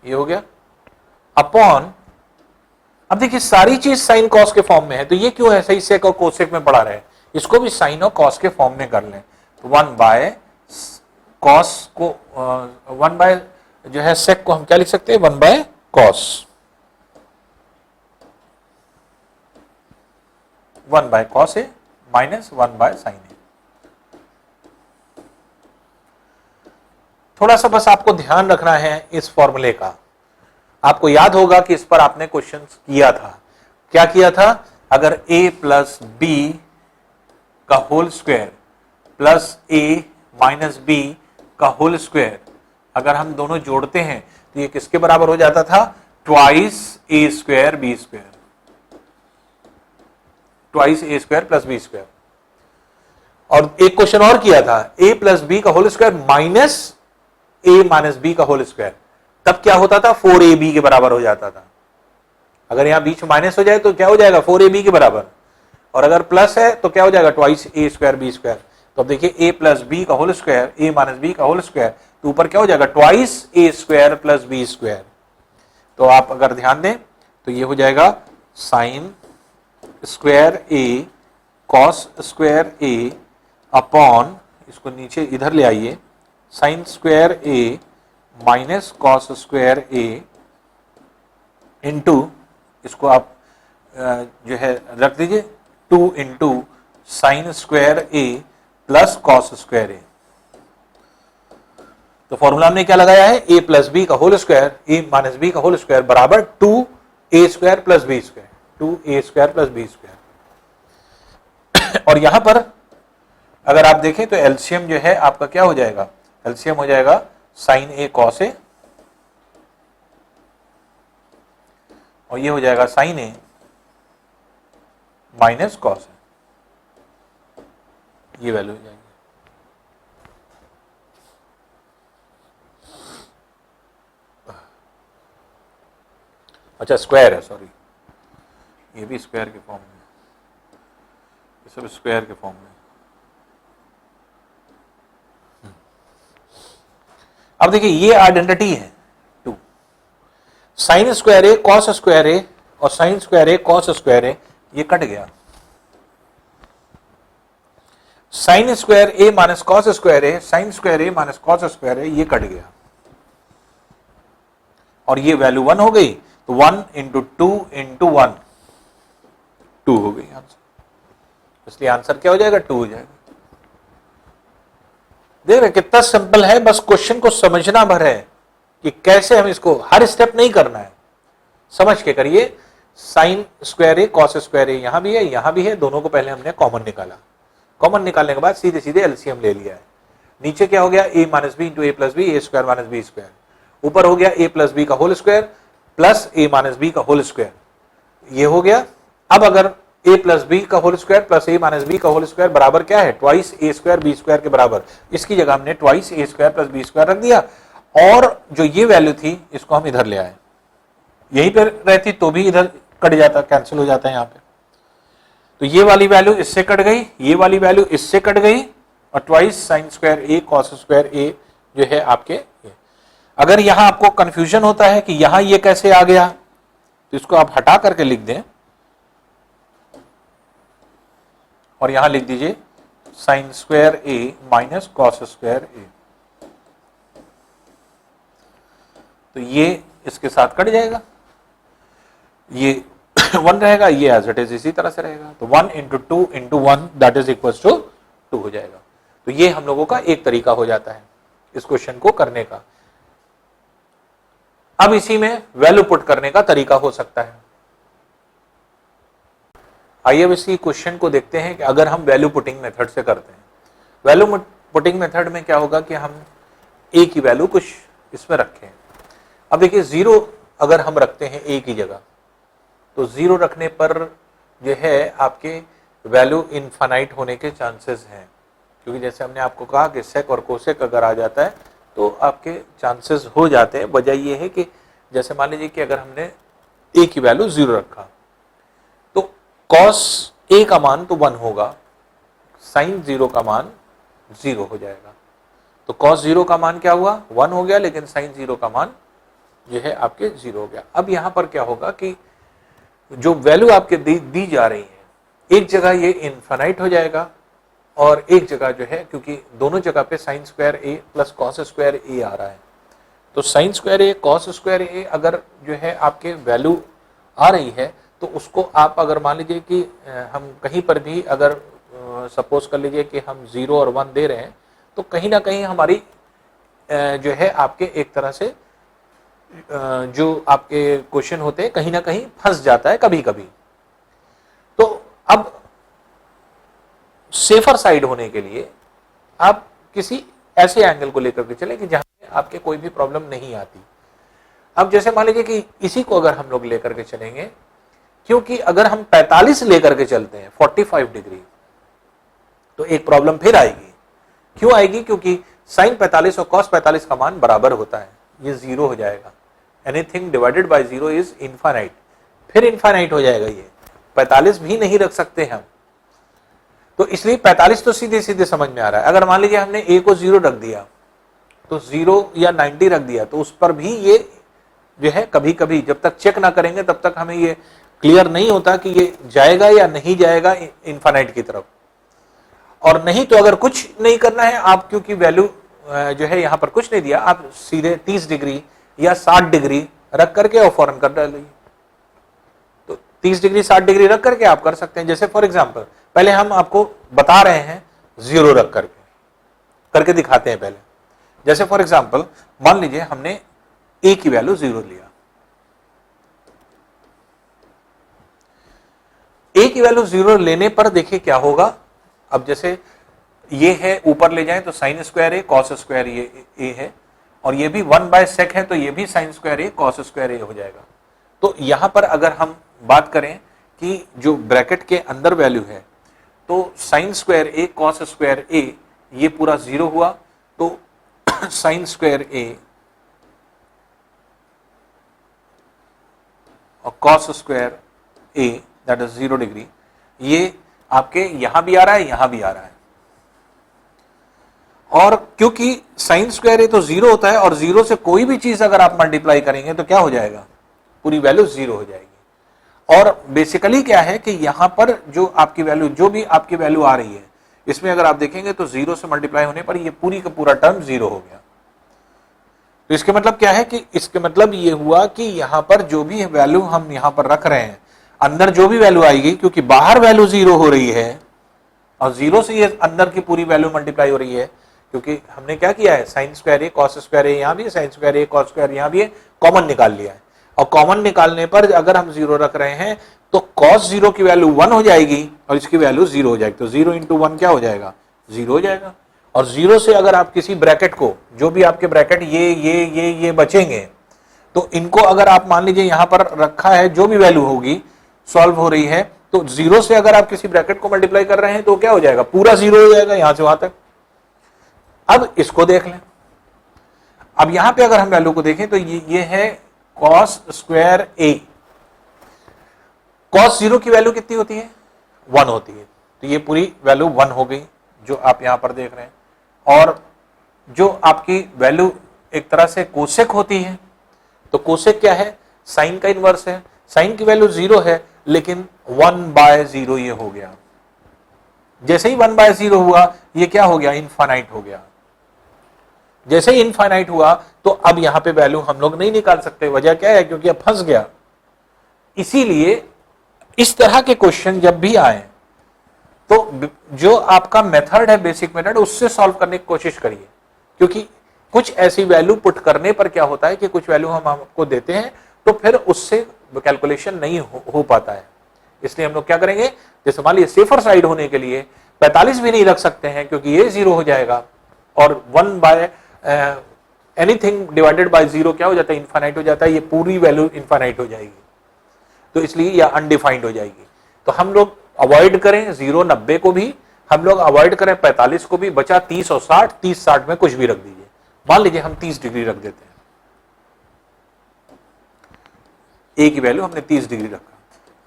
ये हो गया अपॉन, अब देखिए सारी चीज साइन कॉस के फॉर्म में है, तो ये क्यों है सही सेक और कोसेक में पड़ा रहे, इसको भी साइन और कॉस के फॉर्म में कर लें। तो 1 बाय कॉस को 1 बाय जो है सेक को हम क्या लिख सकते हैं 1 by cos, 1 by cos A minus 1 by sine A. थोड़ा सा बस आपको ध्यान रखना है इस फॉर्मूले का। आपको याद होगा कि इस पर आपने क्वेश्चन किया था, क्या किया था, अगर a प्लस बी का whole square plus a minus b का होल स्क्वायर अगर हम दोनों जोड़ते हैं तो ये किसके बराबर हो जाता था twice a square b square, twice a square plus B square. और एक क्वेश्चन और किया था, a प्लस बी का whole square minus a minus b का होल स्क्वायर, तब क्या होता था 4ab के बराबर हो जाता था। अगर यहां बीच माइनस हो जाए तो क्या हो जाएगा 4ab के बराबर, और अगर प्लस है तो क्या हो जाएगा twice a square b square. तो अब देखिए a प्लस बी का whole square, a minus b का होल स्क्वायर, तो ऊपर क्या हो जाएगा twice a square plus B square. तो आप अगर ध्यान दें तो ये हो जाएगा sine square a cos square a upon, इसको नीचे इधर ले आइए, sine square a minus cos square a into, इसको आप जो है रख दीजिए 2 into sine square a plus cos square a। तो फॉर्मूला हमने क्या लगाया है, a प्लस बी का whole square, a minus b का होल स्क्वायर बराबर 2a square plus B square, 2a square plus B square. और यहां पर अगर आप देखें तो एलसीएम जो है आपका क्या हो जाएगा, एलसीएम हो जाएगा साइन a कॉस a, और ये हो जाएगा sine a minus cos a, ये वैल्यू हो जाएगी। अच्छा स्क्वायर है, सॉरी, ये भी स्क्वायर के फॉर्म में, ये सब स्क्वायर के फॉर्म में। अब देखिए ये आइडेंटिटी है 2, साइन स्क्वायर ए कॉस स्क्वायर ए और sign square A cos square a, ये कट गया। Sign square a minus cos square A, sign square a minus cos square a, ये कट गया और ये वैल्यू 1 हो गई। तो 1 इंटू 2 इंटू 1, 2 हो गई आंसर, इसलिए आंसर क्या हो जाएगा 2 हो जाएगा। देख रहे कितना सिंपल है, बस क्वेश्चन को समझना भर है कि कैसे हम इसको, हर स्टेप नहीं करना है, समझ के करिए। साइन स्क्वायर ए कॉस स्क्वायर ए यहां भी है, यहां भी है, दोनों को पहले हमने कॉमन निकाला, कॉमन निकालने के बाद सीधे सीधे एलसीएम ले लिया है। नीचे क्या हो गया a minus b into a plus b, a square minus b square, ऊपर हो गया a प्लस बी का whole square plus a minus b का होल स्क्वायर, ये हो गया। अब अगर a प्लस बी का whole square plus a minus b का होल स्क्वायर बराबर क्या है, twice a square b square के बराबर, इसकी जगह हमने twice a square plus B square रख दिया, और जो ये वैल्यू थी इसको हम इधर ले आए, यहीं पर रहती तो भी इधर कट जाता, कैंसिल हो जाता है यहाँ पे। तो ये वाली वैल्यू इससे कट गई, ये वाली वैल्यू इससे कट गई, और ट्वाइस साइन स्क्वायर ए कॉस स्क्वायर ए जो है आपके ये। अगर यहां आपको कंफ्यूजन होता है कि यहां ये कैसे आ गया, तो इसको आप हटा करके लिख दें और यहां लिख दीजिए sign square a minus cos square ए, तो ये इसके साथ कट जाएगा, ये 1 रहेगा, ये एज इट इज इसी तरह से रहेगा। तो 1 into 2 into 1 that is equal to 2 हो जाएगा। तो ये हम लोगों का एक तरीका हो जाता है इस क्वेश्चन को करने का। अब इसी में वैल्यू पुट करने का तरीका हो सकता है। आइए अब इसी क्वेश्चन को देखते हैं कि अगर हम वैल्यू पुटिंग मेथड से करते हैं। वैल्यू पुटिंग मेथड में क्या होगा कि हम a की वैल्यू कुछ इसमें रखें। अब देखिए 0 अगर हम रखते हैं a की जगह, तो 0 रखने पर जो है आपके वैल्यू इनफाइनाइट होने के चांसेस हैं, क्योंकि जैसे हमने आपको कहा कि सेक और कोसेक अगर आ जाता है तो आपके चांसेस हो जाते हैं। वजह ये है कि जैसे मान लीजिए कि अगर हमने a की वैल्यू 0 रखा तो cos a का मान तो 1 होगा, sin 0 का मान 0 हो जाएगा। तो cos 0 का मान क्या हुआ 1 हो गया, लेकिन sin 0 का मान जो है आपके 0 हो गया। अब यहां पर क्या होगा कि जो वैल्यू आपके दी जा रही है, एक जगह ये इनफाइनाइट हो जाएगा और एक जगह जो है, क्योंकि दोनों जगह पे साइन स्क्वायर ए प्लस कॉस स्क्वायर ए आ रहा है, तो साइन स्क्वायर ए कॉस स्क्वायर ए अगर जो है आपके वैल्यू आ रही है तो उसको आप अगर मान लीजिए कि हम कहीं पर भी अगर सपोज कर लीजिए कि हम 0 और 1 दे रहे हैं, तो कहीं ना कहीं हमारी जो है आपके एक तरह से जो आपके क्वेश्चन होते हैं कहीं ना कहीं फंस जाता है कभी कभी। तो अब सेफर साइड होने के लिए आप किसी ऐसे एंगल को लेकर के चले कि जहां आपके कोई भी प्रॉब्लम नहीं आती। अब जैसे मान लीजिए कि इसी को अगर हम लोग लेकर के चलेंगे, क्योंकि अगर हम 45 लेकर के चलते हैं 45 डिग्री, तो एक प्रॉब्लम फिर आएगी। क्यों आएगी? क्योंकि साइन 45 और कॉस 45 का मान बराबर होता है, ये जीरो हो जाएगा। Anything divided by zero is infinite, फिर इनफाइनाइट हो जाएगा। ये 45 भी नहीं रख सकते हम, तो इसलिए 45 तो सीधे सीधे समझ में आ रहा है। अगर मान लीजिए हमने a को 0 रख दिया, तो 0 या 90 रख दिया, तो उस पर भी ये जो है कभी कभी जब तक चेक ना करेंगे तब तक हमें ये क्लियर नहीं होता कि ये जाएगा या नहीं जाएगा इनफाइनाइट की तरफ। और नहीं तो अगर कुछ नहीं करना है आप, क्योंकि वैल्यू जो है यहां पर कुछ नहीं दिया, आप सीधे 30 डिग्री या 60 डिग्री रख करके और फौरन कर डालिए। तो 30 डिग्री 60 डिग्री रख करके आप कर सकते हैं। जैसे फॉर एग्जांपल पहले हम आपको बता रहे हैं 0 रख करके दिखाते हैं पहले। जैसे फॉर एग्जांपल मान लीजिए हमने a की वैल्यू 0 लिया, a की वैल्यू 0 लेने पर देखिए क्या होगा। अब जैसे ये है ऊपर ले जाएं तो sine square a cos square ये a है, और ये भी 1/sec है तो ये भी sign square a cos square a हो जाएगा। तो यहां पर अगर हम बात करें कि जो ब्रैकेट के अंदर वैल्यू है, तो sine square a cos square a ये पूरा 0 हुआ, तो साइन स्क्वायर a और cos square a that is 0 degree, ये आपके यहां भी आ रहा है, यहां भी आ रहा है। और क्योंकि साइन स्क्वायर a तो 0 होता है, और 0 से कोई भी चीज अगर आप मल्टीप्लाई करेंगे तो क्या हो जाएगा, पूरी वैल्यू 0 हो जाएगी। और बेसिकली क्या है कि यहां पर जो आपकी वैल्यू, जो भी आपकी वैल्यू आ रही है, इसमें अगर आप देखेंगे तो 0 से मल्टीप्लाई होने पर ये पूरी का पूरा टर्म 0 हो गया। तो इसके मतलब क्या है कि इसके मतलब ये हुआ कि यहां पर जो भी वैल्यू हम यहां पर रख रहे हैं, अंदर जो भी वैल्यू आएगी, क्योंकि बाहर वैल्यू 0 हो रही है और 0 से ये अंदर की पूरी वैल्यू मल्टीप्लाई हो रही है, क्योंकि हमने क्या किया है, sign square a cos square a यहां भी है, sign square a cos square यहां भी है, कॉमन निकाल लिया है। और कॉमन निकालने पर अगर हम 0 रख रहे हैं तो cos 0 की वैल्यू 1 हो जाएगी और इसकी वैल्यू 0 हो जाएगी। तो 0 इंटू 1 क्या हो जाएगा, 0 हो जाएगा। और 0 से अगर आप किसी ब्रैकेट को, जो भी आपके ब्रैकेट ये बचेंगे, तो इनको अगर आप मान लीजिए यहां पर रखा है, जो भी वैल्यू होगी सॉल्व हो रही है, तो 0 से अगर आप किसी ब्रैकेट को मल्टीप्लाई कर रहे हैं तो क्या हो जाएगा, पूरा 0 हो जाएगा यहां से वहां तक। अब इसको देख लें। अब यहां पे अगर हम वैल्यू को देखें तो ये है cos स्क्वायर a। cos 0 की वैल्यू कितनी होती है, 1 होती है, तो ये पूरी वैल्यू 1 हो गई जो आप यहां पर देख रहे हैं। और जो आपकी वैल्यू एक तरह से कोसेक होती है, तो कोसेक क्या है, साइन का इनवर्स है। साइन की वैल्यू 0 है, लेकिन 1/0 ये हो गया। जैसे ही 1/0 हुआ, ये क्या हो गया, इनफाइनाइट हो गया। जैसे ही इनफाइनाइट हुआ तो अब यहां पे वैल्यू हम लोग नहीं निकाल सकते। वजह क्या है, क्योंकि अब फंस गया। इसीलिए इस तरह के क्वेश्चन जब भी आए तो जो आपका मेथड है, बेसिक मेथड, उससे सॉल्व करने की कोशिश करिए। क्योंकि कुछ ऐसी वैल्यू पुट करने पर क्या होता है कि कुछ वैल्यू हम आपको देते हैं तो फिर उससे कैलकुलेशन नहीं हो पाता है। इसलिए हम लोग क्या करेंगे, जैसे मान लीजिए सेफर साइड होने के लिए 45 भी नहीं रख सकते हैं, क्योंकि ये 0 हो जाएगा और 1 एनीथिंग डिवाइडेड बाय 0 क्या हो जाता है, इनफाइनाइट हो जाता है। ये पूरी वैल्यू इनफाइनाइट हो जाएगी, तो इसलिए या अनडिफाइंड हो जाएगी। तो हम लोग अवॉइड करें 0 90 को भी, हम लोग अवॉइड करें 45 को भी, बचा 30 और 60। 30 60 में कुछ भी रख दीजिए। मान लीजिए हम 30 डिग्री रख देते हैं, a की वैल्यू हमने 30 डिग्री रखा।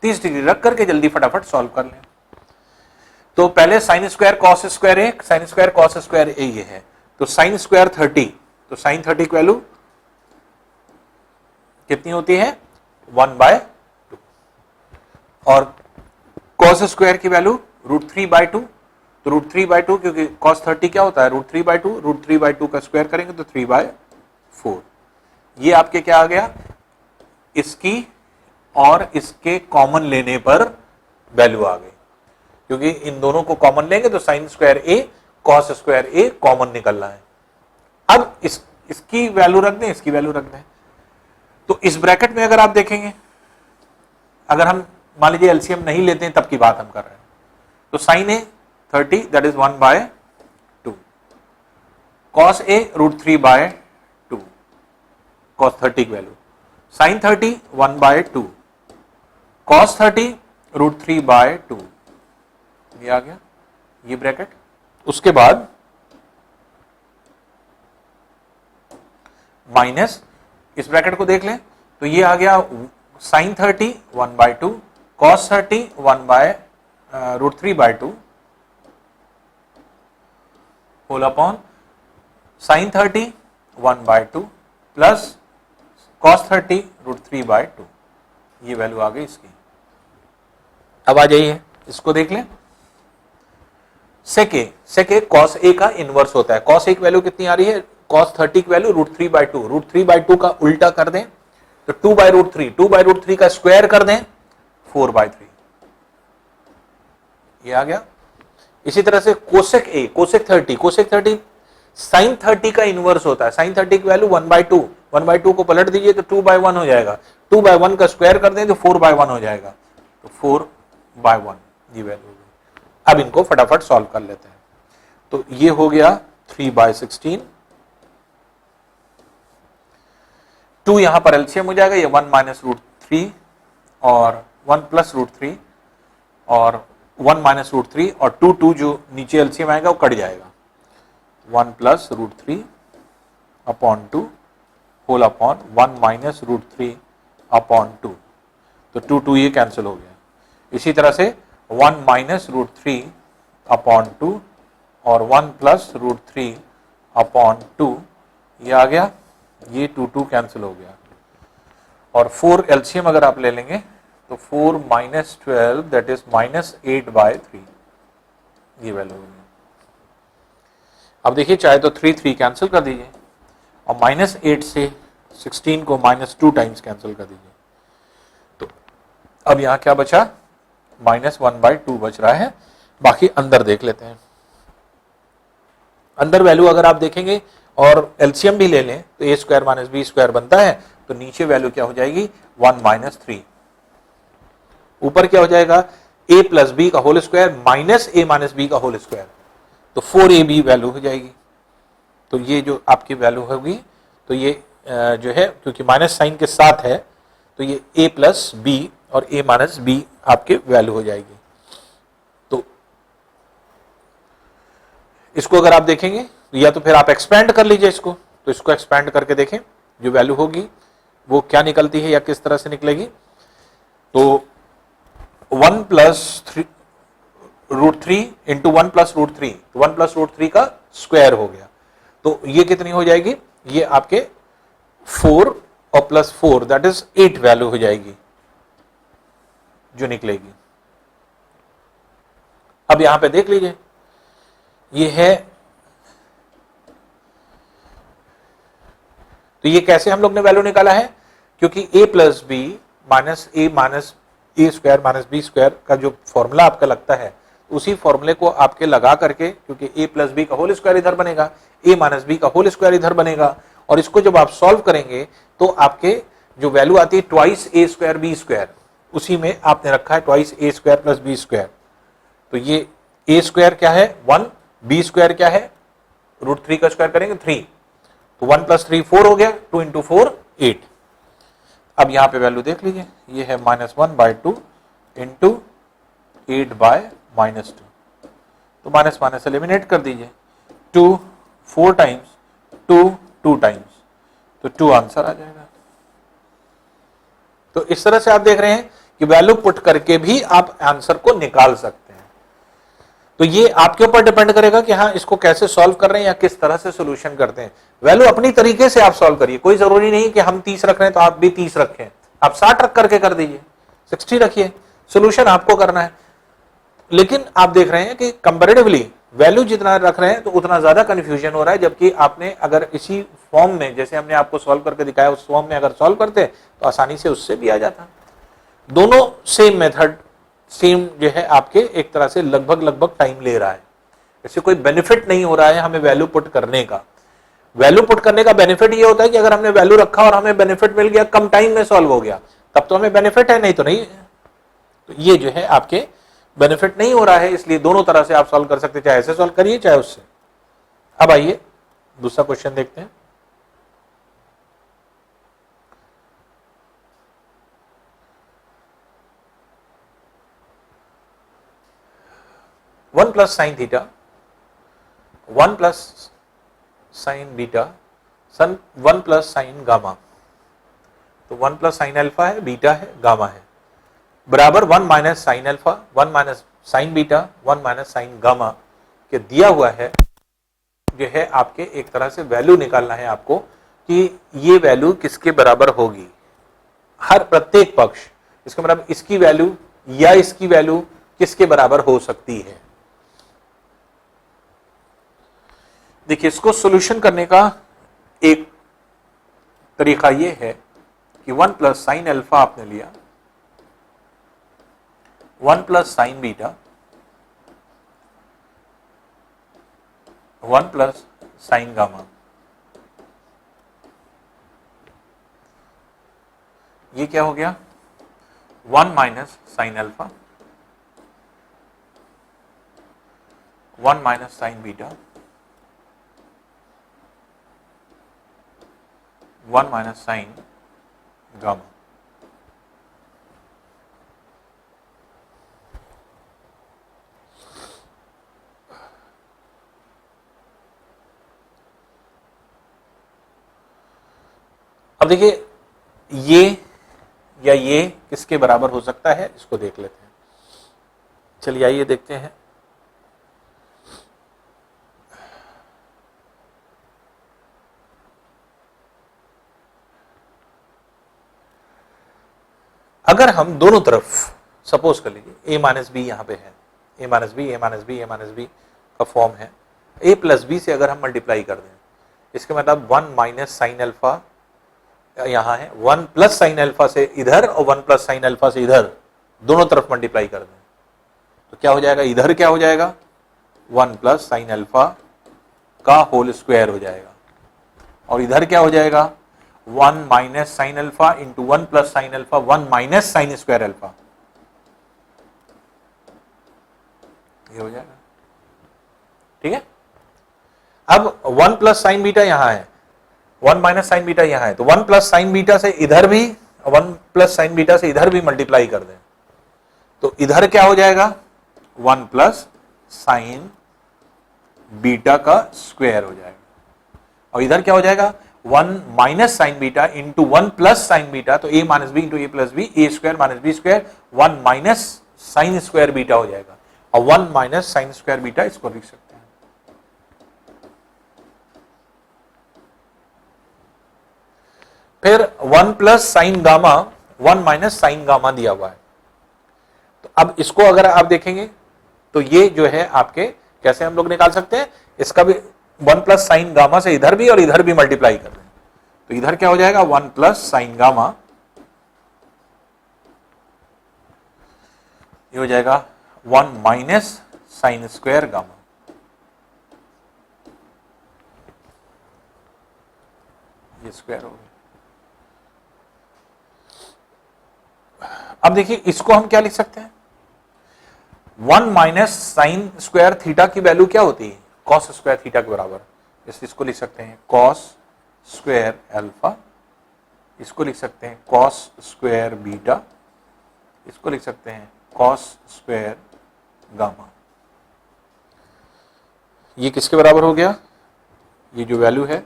30 डिग्री रख करके जल्दी फटाफट सॉल्व कर लें। तो पहले sign square cos square a, sign square cos square a ये है, तो साइन स्क्वायर 30, तो साइन 30 की वैल्यू कितनी होती है, 1/2। और कॉस स्क्वायर की वैल्यू √3/2, तो √3/2, क्योंकि cos 30 क्या होता है, √3/2, √3/2 का स्क्वायर करेंगे तो 3/4। ये आपके क्या आ गया, इसकी और इसके कॉमन लेने पर वैल्यू आ गई। क्योंकि इन दोनों को कॉमन लेंगे तो sine square a cos square a common निकलना है। अब इसकी वैल्यू रख दें, इसकी वैल्यू रख दें। तो इस ब्रैकेट में अगर आप देखेंगे, अगर हम मान लीजिए एलसीएम नहीं लेते हैं, तब की बात हम कर रहे हैं, तो sine a 30 that is 1/2, cos a √3/2, cos 30 की वैल्यू, साइन 30 1/2, कॉस 30 √3/2। ये आ गया ये ब्रैकेट। उसके बाद माइनस, इस ब्रैकेट को देख लें तो ये आ गया sin 30 1/2, cos 30 1/√3/2 whole upon sin 30 1/2 plus cos 30 √3/2। ये वैल्यू आ गई इसकी। अब आ जाइए इसको देख लें। सेके cos a का इनवर्स होता है। cos a की वैल्यू कितनी आ रही है? cos 30 की वैल्यू √3/2, √3/2 का उल्टा कर दें तो 2/√3, 2/√3 का स्क्वायर कर दें 4/3, ये आ गया। इसी तरह से कोसेक a, कोसेक 30 sin 30 का इनवर्स होता है। sin 30 की वैल्यू 1/2, 1/2 को पलट दीजिए तो 2/1 हो जाएगा, 2/1 का स्क्वायर कर दें तो 4/1 हो जाएगा, तो 4/1 ये वैल्यू होगी। अब इनको फटाफट सॉल्व कर लेते हैं। तो ये हो गया 3/16, 2 यहां पर एलसीएम हो जाएगा, ये 1 माइनस √3 और 1 प्लस √3 और 1 माइनस √3 और 2 जो नीचे एलसीएम आएगा वो कट जाएगा, 1 plus √3 upon 2 whole upon 1 minus √3 upon 2, तो 2 ये कैंसिल हो गया। इसी तरह से 1 माइनस √3 अपॉन 2 और 1 प्लस √3 अपॉन 2 ये आ गया, ये 2 कैंसिल हो गया। और 4 एलसीएम अगर आप ले लेंगे तो 4 माइनस 12 दैट इज -8/3, ये वैल्यू होगी। अब देखिए चाहे तो 3 कैंसिल कर दीजिए और -8 से 16 को -2 टाइम्स कैंसिल कर दीजिए, तो अब यहां क्या बचा? -1/2 बच रहा है। बाकी अंदर देख लेते हैं। अंदर वैल्यू अगर आप देखेंगे और एलसीएम भी ले लें तो a square minus b square बनता है, तो नीचे वैल्यू क्या हो जाएगी? 1 माइनस 3। ऊपर क्या हो जाएगा? a प्लस बी का whole square minus a minus b का होल स्क्वायर, तो 4ab वैल्यू हो जाएगी। तो ये जो आपकी वैल्यू होगी, तो ये जो है क्योंकि माइनस साइन के साथ है तो ये a प्लस बी और a माइनस बी आपके वैल्यू हो जाएगी। तो इसको अगर आप देखेंगे या तो फिर आप एक्सपेंड कर लीजिए इसको, तो इसको एक्सपेंड करके देखें जो वैल्यू होगी वो क्या निकलती है या किस तरह से निकलेगी। तो 1 प्लस √3 इंटू 1 प्लस √3, 1 प्लस √3 का स्क्वायर हो गया, तो ये कितनी हो जाएगी? ये आपके 4 और प्लस 4 दैट इज 8 वैल्यू हो जाएगी जो निकलेगी। अब यहां पे देख लीजिए, ये है, तो ये कैसे हम लोग ने वैल्यू निकाला है? क्योंकि a plus b minus a square minus b square का जो फॉर्मूला आपका लगता है, उसी फॉर्मूले को आपके लगा करके, क्योंकि a प्लस बी का होल स्क्वायर इधर बनेगा, a माइनस बी का होल स्क्वायर इधर बनेगा, और इसको जब आप सॉल्व करेंगे तो आपके जो वैल्यू आती है twice a square b square, उसी में आपने रखा है twice a square plus B square. तो ये a स्क्वायर क्या है? 1, b स्क्वायर क्या है? √3 का स्क्वायर करेंगे 3, तो 1 प्लस 3 4 हो गया, 2 इंटू 4 8। अब यहां पे वैल्यू देख लीजिए, ये है -1/2 इंटू 8/-2, तो माइनस माइनस एलिमिनेट कर दीजिए, 2 4 टाइम्स, 2 2 टाइम्स, तो 2 आंसर आ जाएगा। तो इस तरह से आप देख रहे हैं कि वैल्यू पुट करके भी आप आंसर को निकाल सकते हैं। तो ये आपके ऊपर डिपेंड करेगा कि हाँ इसको कैसे सॉल्व कर रहे हैं या किस तरह से सॉल्यूशन करते हैं। वैल्यू अपनी तरीके से आप सॉल्व करिए, कोई जरूरी नहीं कि हम 30 रख रहे हैं तो आप भी 30 रखें, आप 60 रख करके कर दीजिए, 60 रखिए, सॉल्यूशन आपको करना है। लेकिन आप देख रहे हैं कि कंपैरेटिवली वैल्यू जितना रख रहे हैं तो उतना ज्यादा कंफ्यूजन हो रहा है, जबकि आपने अगर इसी फॉर्म में जैसे हमने आपको सॉल्व करके दिखाया उस फॉर्म में अगर सॉल्व करते तो आसानी से उससे भी आ जाता। दोनों सेम मेथड, सेम जो है आपके एक तरह से लगभग टाइम ले रहा है, इससे कोई बेनिफिट नहीं हो रहा है हमें वैल्यू पुट करने का। वैल्यू पुट करने का बेनिफिट ये होता है कि अगर हमने वैल्यू रखा और हमें बेनिफिट मिल गया, कम टाइम में सॉल्व हो गया, तब तो हमें बेनिफिट है, नहीं तो नहीं। तो ये जो है आपके बेनिफिट नहीं हो रहा है, इसलिए दोनों तरह से आप सॉल्व कर सकते, चाहे ऐसे सॉल्व करिए चाहे उससे। अब आइए दूसरा क्वेश्चन देखते हैं। One plus sine theta 1 plus sine beta, सन 1 प्लस साइन गामा, तो 1 प्लस साइन अल्फा है, बीटा है, गामा है, बराबर 1 minus sine alpha, 1 minus sine beta, 1 minus sine gamma के दिया हुआ है। जो है आपके एक तरह से वैल्यू निकालना है आपको कि ये वैल्यू किसके बराबर होगी, हर प्रत्येक पक्ष, इसका मतलब इसकी वैल्यू या इसकी वैल्यू किसके बराबर हो सकती है। देखिए, इसको सॉल्यूशन करने का एक तरीका यह है कि 1 प्लस साइन अल्फा आपने लिया, 1 plus sine beta, 1 plus sine gamma, ये क्या हो गया 1 minus sine alpha, 1 minus sine beta, 1 minus sine gamma. अब देखिए, ये या ये किसके बराबर हो सकता है, इसको देख लेते हैं। चलिए आइए देखते हैं। अगर हम दोनों तरफ सपोज कर लीजिए a माइनस बी यहां पे है, a minus b, a minus b, a minus b का फॉर्म है, a प्लस बी से अगर हम मल्टीप्लाई कर दें, इसके मतलब 1 माइनस साइन अल्फा यहां है, 1 प्लस साइन अल्फा से इधर और 1 प्लस साइन अल्फा से इधर, दोनों तरफ मल्टीप्लाई कर दें तो क्या हो जाएगा, इधर क्या हो जाएगा 1 प्लस साइन अल्फा का होल स्क्वायर हो जाएगा, और इधर क्या हो जाएगा 1 minus sine alpha into 1 plus sine alpha, 1 minus sine square alpha, ये हो जाएगा। ठीक है, अब 1 प्लस साइन बीटा यहां है, 1 माइनस साइन बीटा यहां है, तो 1 प्लस साइन बीटा से इधर भी, 1 प्लस साइन बीटा से इधर भी मल्टीप्लाई कर दें तो इधर क्या हो जाएगा 1 प्लस साइन बीटा का स्क्वायर हो जाएगा, और इधर क्या हो जाएगा 1 minus sine beta into 1 plus sine beta, तो a minus b into a plus b, a square minus b square, 1 minus sine square beta हो जाएगा, और 1 माइनस साइन स्क्वायर बीटा इसको लिख सकते हैं। फिर 1 plus sine gamma, 1 minus sine gamma दिया हुआ है, तो अब इसको अगर आप देखेंगे तो ये जो है आपके कैसे हम लोग निकाल सकते हैं, इसका भी 1 प्लस साइन गामा से इधर भी और इधर भी मल्टीप्लाई कर दें तो इधर क्या हो जाएगा 1 प्लस साइन गामा, ये हो जाएगा 1 माइनस साइन स्क्वायर गामा, ये स्क्वायर हो गया। अब देखिए, इसको हम क्या लिख सकते हैं, 1 माइनस साइन स्क्वायर थीटा की वैल्यू क्या होती है, कॉस स्क्वायर थीटा के बराबर, इसको लिख सकते हैं कॉस स्क्वायर अल्फा, इसको लिख सकते हैं कॉस स्क्वायर बीटा, इसको लिख सकते हैं कॉस स्क्वायर गामा। ये किसके बराबर हो गया, ये जो वैल्यू है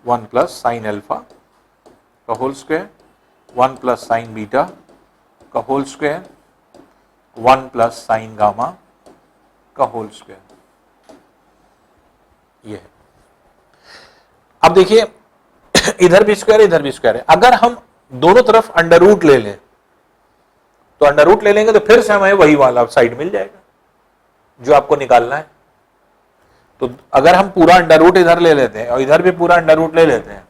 1 प्लस साइन अल्फा का whole square, 1 plus sine beta का whole square, 1 plus sine gamma का होल स्क्वायर, ये है। अब देखिए, इधर भी स्क्वायर इधर भी स्क्वायर है, अगर हम दोनों तरफ अंडर रूट ले लें तो अंडर रूट ले लेंगे तो फिर से हमें वही वाला साइड मिल जाएगा जो आपको निकालना है। तो अगर हम पूरा अंडर रूट इधर ले लेते हैं और इधर भी पूरा अंडर रूट ले लेते हैं,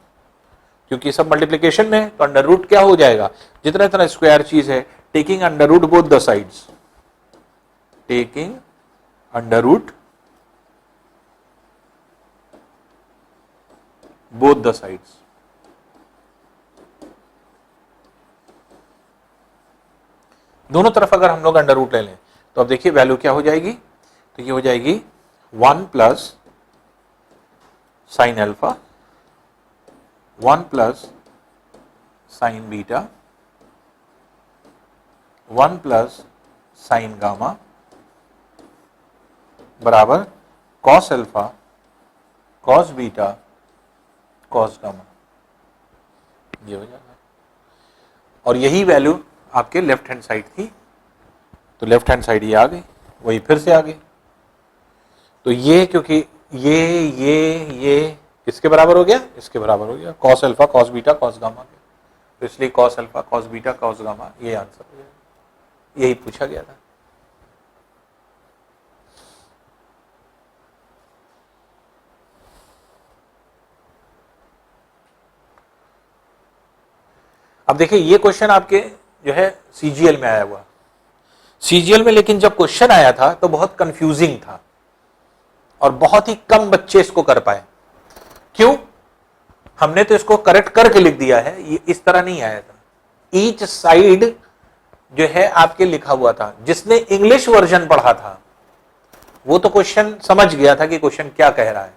क्योंकि सब मल्टीप्लिकेशन में है, तो अंडर रूट क्या हो जाएगा, जितना इतना स्क्वायर चीज है, taking under root both the sides, taking under root both the sides, दोनों तरफ अगर हम लोग अंडर रूट ले लें तो अब देखिए वैल्यू क्या हो जाएगी, तो ये हो जाएगी 1 plus sine alpha, 1 plus sine beta, 1 plus sine gamma बराबर cos alpha cos beta cos gamma, ये हो जाएगा। और यही वैल्यू आपके लेफ्ट हैंड साइड थी, तो लेफ्ट हैंड साइड ये आ गई, वही फिर से आ गई। तो ये क्योंकि ये किसके बराबर हो गया, इसके बराबर हो गया, cos alpha cos beta cos gamma के, तो इसलिए cos alpha cos beta cos gamma ये आंसर हो गया, यही पूछा गया था। अब देखिए ये क्वेश्चन आपके जो है सीजीएल में आया हुआ, सीजीएल में लेकिन जब क्वेश्चन आया था तो बहुत कंफ्यूजिंग था और बहुत ही कम बच्चे इसको कर पाए। क्यों? हमने तो इसको करेक्ट करके लिख दिया है, ये इस तरह नहीं आया था। ईच साइड जो है आपके लिखा हुआ था, जिसने इंग्लिश वर्जन पढ़ा था वो तो क्वेश्चन समझ गया था कि क्वेश्चन क्या कह रहा है,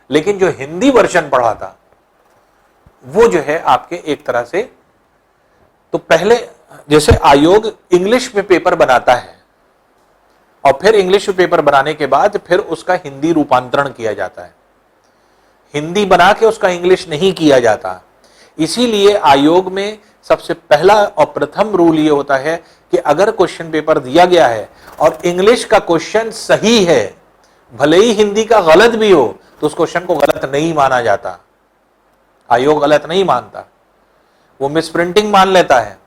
लेकिन जो हिंदी वर्जन पढ़ा था वो जो है आपके एक तरह से, तो पहले जैसे आयोग इंग्लिश में पेपर बनाता है और फिर इंग्लिश में पेपर बनाने के बाद फिर उसका हिंदी रूपांतरण किया जाता है, हिंदी बना के उसका इंग्लिश नहीं किया जाता। इसीलिए आयोग में सबसे पहला और प्रथम रूल ये होता है कि अगर क्वेश्चन पेपर दिया गया है और इंग्लिश का क्वेश्चन सही है, भले ही हिंदी का गलत भी हो, तो उस क्वेश्चन को गलत नहीं माना जाता। आयोग गलत नहीं मानता, वो मिसप्रिंटिंग मान लेता है।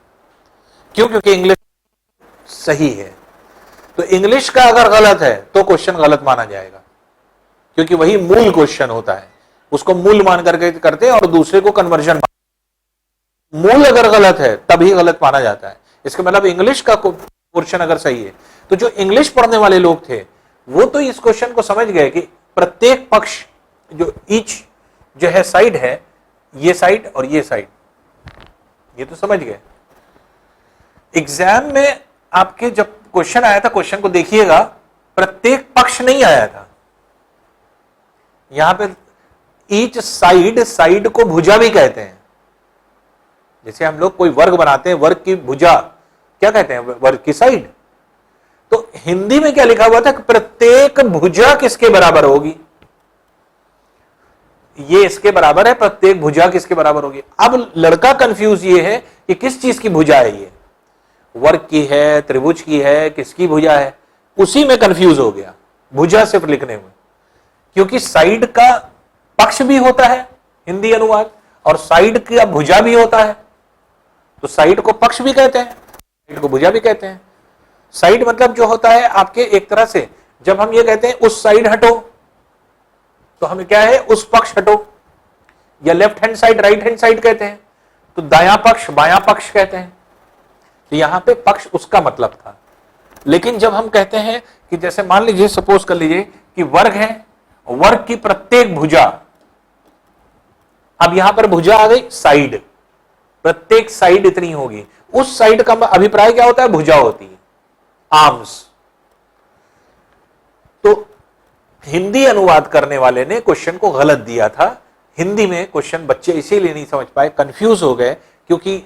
क्यों? क्योंकि इंग्लिश सही है। तो इंग्लिश का अगर गलत है तो क्वेश्चन गलत माना जाएगा, क्योंकि वही मूल क्वेश्चन होता है, उसको मूल मान करके करते हैं और दूसरे को कन्वर्जन। मूल अगर गलत है तभी गलत माना जाता है। इसका मतलब इंग्लिश का पोर्शन अगर सही है, तो जो इंग्लिश पढ़ने वाले लोग थे वो तो इस क्वेश्चन को समझ गए कि प्रत्येक पक्ष जो ईच जो है साइड है, ये साइड और ये साइड, ये तो समझ गए। एग्जाम में आपके जब क्वेश्चन आया था, क्वेश्चन को देखिएगा, प्रत्येक पक्ष नहीं आया था। यहां पे ईच साइड, साइड को भुजा भी कहते हैं। जैसे हम लोग कोई वर्ग बनाते हैं, वर्ग की भुजा क्या कहते हैं? वर्ग की साइड। तो हिंदी में क्या लिखा हुआ था कि प्रत्येक भुजा किसके बराबर होगी? ये इसके बराबर है, प्रत्येक भुजा किसके बराबर होगी? अब लड़का कंफ्यूज ये है कि किस चीज की भुजा है, ये वर्ग की है, त्रिभुज की है, किसकी भुजा है, उसी में कंफ्यूज हो गया भुजा सिर्फ लिखने में। क्योंकि साइड का पक्ष भी होता है हिंदी अनुवाद और साइड का भुजा भी होता है, तो साइड को पक्ष भी कहते हैं, साइड को भुजा भी कहते हैं। साइड मतलब जो होता है आपके एक तरह से, जब हम ये कहते हैं उस साइड हटो, तो हमें क्या है? उस पक्ष हटो, या left hand side right hand side कहते हैं, तो दायां पक्ष बायां पक्ष कहते हैं। तो यहां पे पक्ष उसका मतलब था। लेकिन जब हम कहते हैं कि जैसे मान लीजिए, सपोज कर लीजिए कि वर्ग है, वर्ग की प्रत्येक भुजा, अब यहां पर भुजा आ गई साइड, प्रत्येक साइड इतनी होगी, उस साइड का अभिप्राय क्या होता है? भुजा होती है, आर्म्स। तो हिंदी अनुवाद करने वाले ने क्वेश्चन को गलत दिया था। हिंदी में क्वेश्चन बच्चे इसीलिए नहीं समझ पाए, कंफ्यूज हो गए, क्योंकि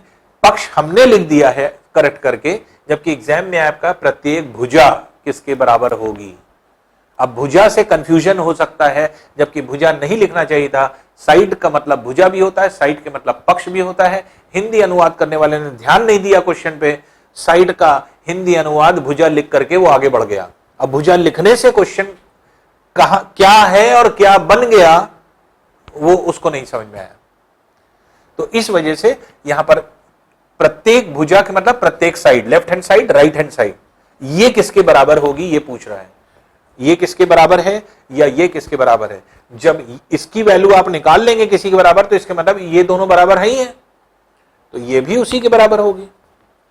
पक्ष हमने लिख दिया है करेक्ट करके, जबकि एग्जाम में आपका प्रत्येक भुजा किसके बराबर होगी। अब भुजा से कंफ्यूजन हो सकता है, जबकि भुजा नहीं लिखना चाहिए था। साइड का मतलब भुजा भी होता है, साइड के मतलब पक्ष भी होता है। हिंदी अनुवाद करने वाले ने ध्यान नहीं दिया क्वेश्चन पे, साइड का हिंदी अनुवाद भुजा लिख करके वो आगे बढ़ गया। अब भुजा लिखने से क्वेश्चन कहां क्या है और क्या बन गया वो उसको नहीं समझ में आया। तो इस वजह से यहां पर प्रत्येक भुजा के मतलब प्रत्येक side, left hand side right hand side, ये किसके बराबर होगी ये पूछ रहा है। ये किसके बराबर है या ये किसके बराबर है? जब इसकी वैल्यू आप निकाल लेंगे किसी के बराबर, तो इसके मतलब ये दोनों बराबर ही है, तो ये भी उसी के बराबर होगी।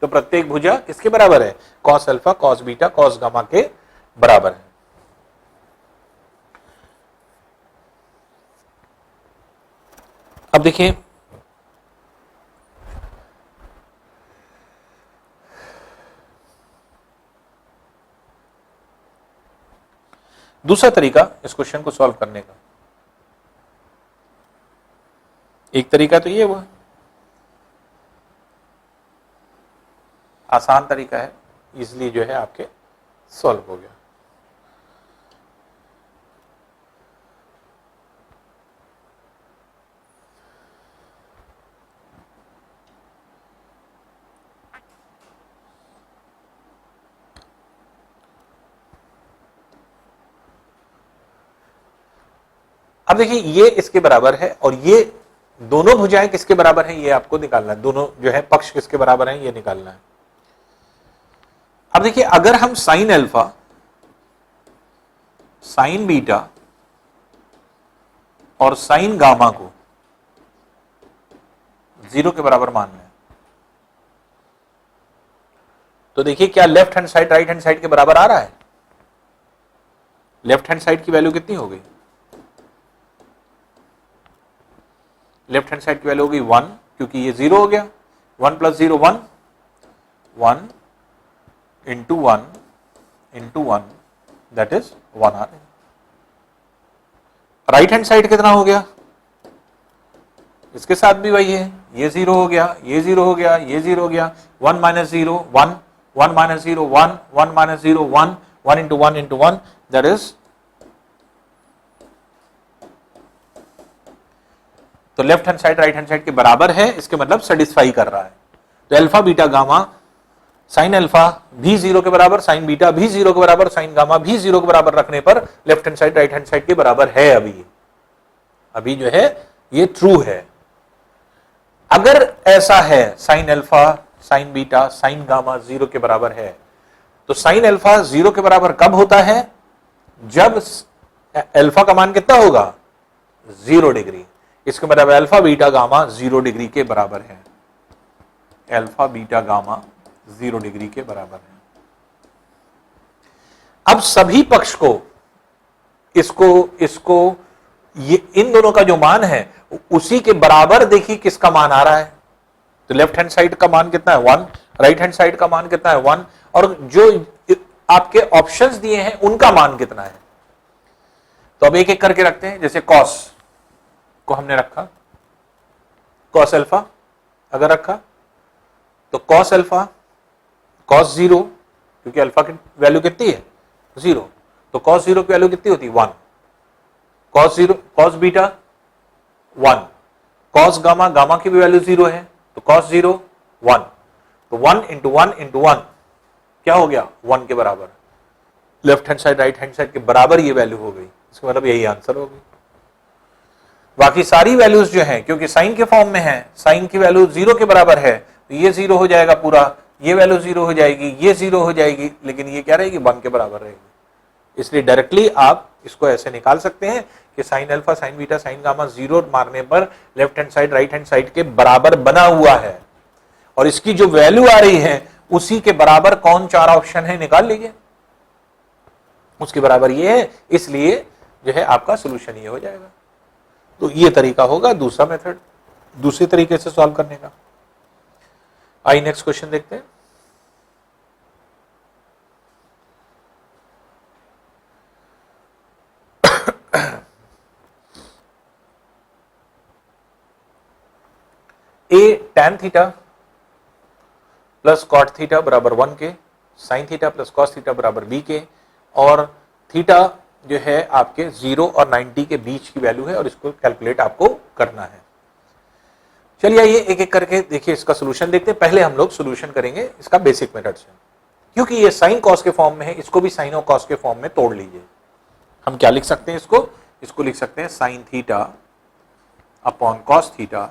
तो प्रत्येक भुजा किसके बराबर है? Cos alpha cos beta cos gamma के बराबर है। अब देखिए, दूसरा तरीका इस क्वेश्चन को सॉल्व करने का, एक तरीका तो ये हुआ, आसान तरीका है, इसलिए जो है आपके सॉल्व हो गया। अब देखिए ये इसके बराबर है और ये दोनों भुजाएं किसके बराबर हैं ये आपको निकालना है, दोनों जो है पक्ष किसके बराबर हैं ये निकालना है। अब देखिए अगर हम साइन अल्फा, साइन बीटा और साइन गामा को 0 के बराबर मान लें तो देखिए क्या left hand side right hand side के बराबर आ रहा है। लेफ्ट हैंड साइड की वैल्यू कितनी हो गई, लेफ्ट हैंड साइड की वैल्यू होगी 1 क्योंकि ये 0 हो गया, 1 plus 0 1, 1 into 1 into 1 that is 1 आ रहा है। राइट हैंड साइड कितना हो गया, इसके साथ भी वही है, ये 0 हो गया, ये 0 हो गया, ये 0 हो गया, 1 minus 0 1, 1 minus 0 1, 1 minus 0 1, 1 into 1 into 1 that is, तो left hand side right hand side के बराबर है, इसके मतलब सेटिस्फाई कर रहा है। तो alpha beta gamma sine alpha भी 0 के बराबर, साइन बीटा भी 0 के बराबर, साइन गामा भी 0 के बराबर रखने पर left hand side right hand side के बराबर है। अभी जो है ये ट्रू है। अगर ऐसा है sine alpha sign beta sine gamma 0 के बराबर है तो साइन अल्फा 0 के बराबर कब होता है, जब अल्फा का मान कितना होगा 0 डिग्री। इसके मतलब अल्फा बीटा गामा 0 डिग्री के बराबर है, अल्फा बीटा गामा 0 डिग्री के बराबर है। अब सभी पक्ष को इसको ये इन दोनों का जो मान है उसी के बराबर देखिए किसका मान आ रहा है। तो लेफ्ट हैंड साइड का मान कितना है 1, राइट हैंड साइड का मान कितना है 1 और जो आपके ऑप्शंस दिए हैं उनका मान कितना है। तो अब एक एक करके रखते हैं। जैसे कॉस को हमने रखा, कॉस अल्फा अगर रखा तो कॉस अल्फा कॉस 0 क्योंकि अल्फा की वैल्यू कितनी है 0, तो कॉस 0 की वैल्यू कितनी होती है 1, cos 0 cos beta 1, cos gamma gamma की भी वैल्यू 0 है तो कॉस 0 1, तो 1 इंटू 1 इंटू 1 क्या हो गया 1 के बराबर। Left hand side right hand side के बराबर ये वैल्यू हो गई, इसका मतलब यही आंसर होगी। बाकी सारी वैल्यूज जो है क्योंकि साइन के फॉर्म में है, साइन की वैल्यू 0 के बराबर है तो ये 0 हो जाएगा पूरा, ये वैल्यू 0 हो जाएगी, ये 0 हो जाएगी, लेकिन ये क्या रहेगी 1 के बराबर रहेगी। इसलिए डायरेक्टली आप इसको ऐसे निकाल सकते हैं कि sine alpha sign beta sine gamma 0 मारने पर left hand side right hand side के बराबर बना हुआ है और इसकी जो वैल्यू आ रही है उसी के बराबर कौन 4 ऑप्शन है निकाल लीजिए, उसके बराबर ये है, इसलिए जो है आपका सोल्यूशन ये हो जाएगा। तो ये तरीका होगा दूसरा मेथड, दूसरे तरीके से सॉल्व करने का। आइए नेक्स्ट क्वेश्चन देखते हैं। A tan theta plus cot theta बराबर 1 के, sine theta plus cos theta बराबर b के, और थीटा जो है आपके 0 और 90 के बीच की वैल्यू है और इसको कैलकुलेट आपको करना है। चलिए ये एक एक करके देखिए इसका सोल्यूशन देखते हैं। पहले हम लोग सोल्यूशन करेंगे इसका बेसिक मेथड से, क्योंकि ये साइन कॉस के फॉर्म में है, इसको भी साइन और कॉस के फॉर्म में तोड़ लीजिए। हम क्या लिख सकते हैं इसको लिख सकते हैं sine theta upon cos theta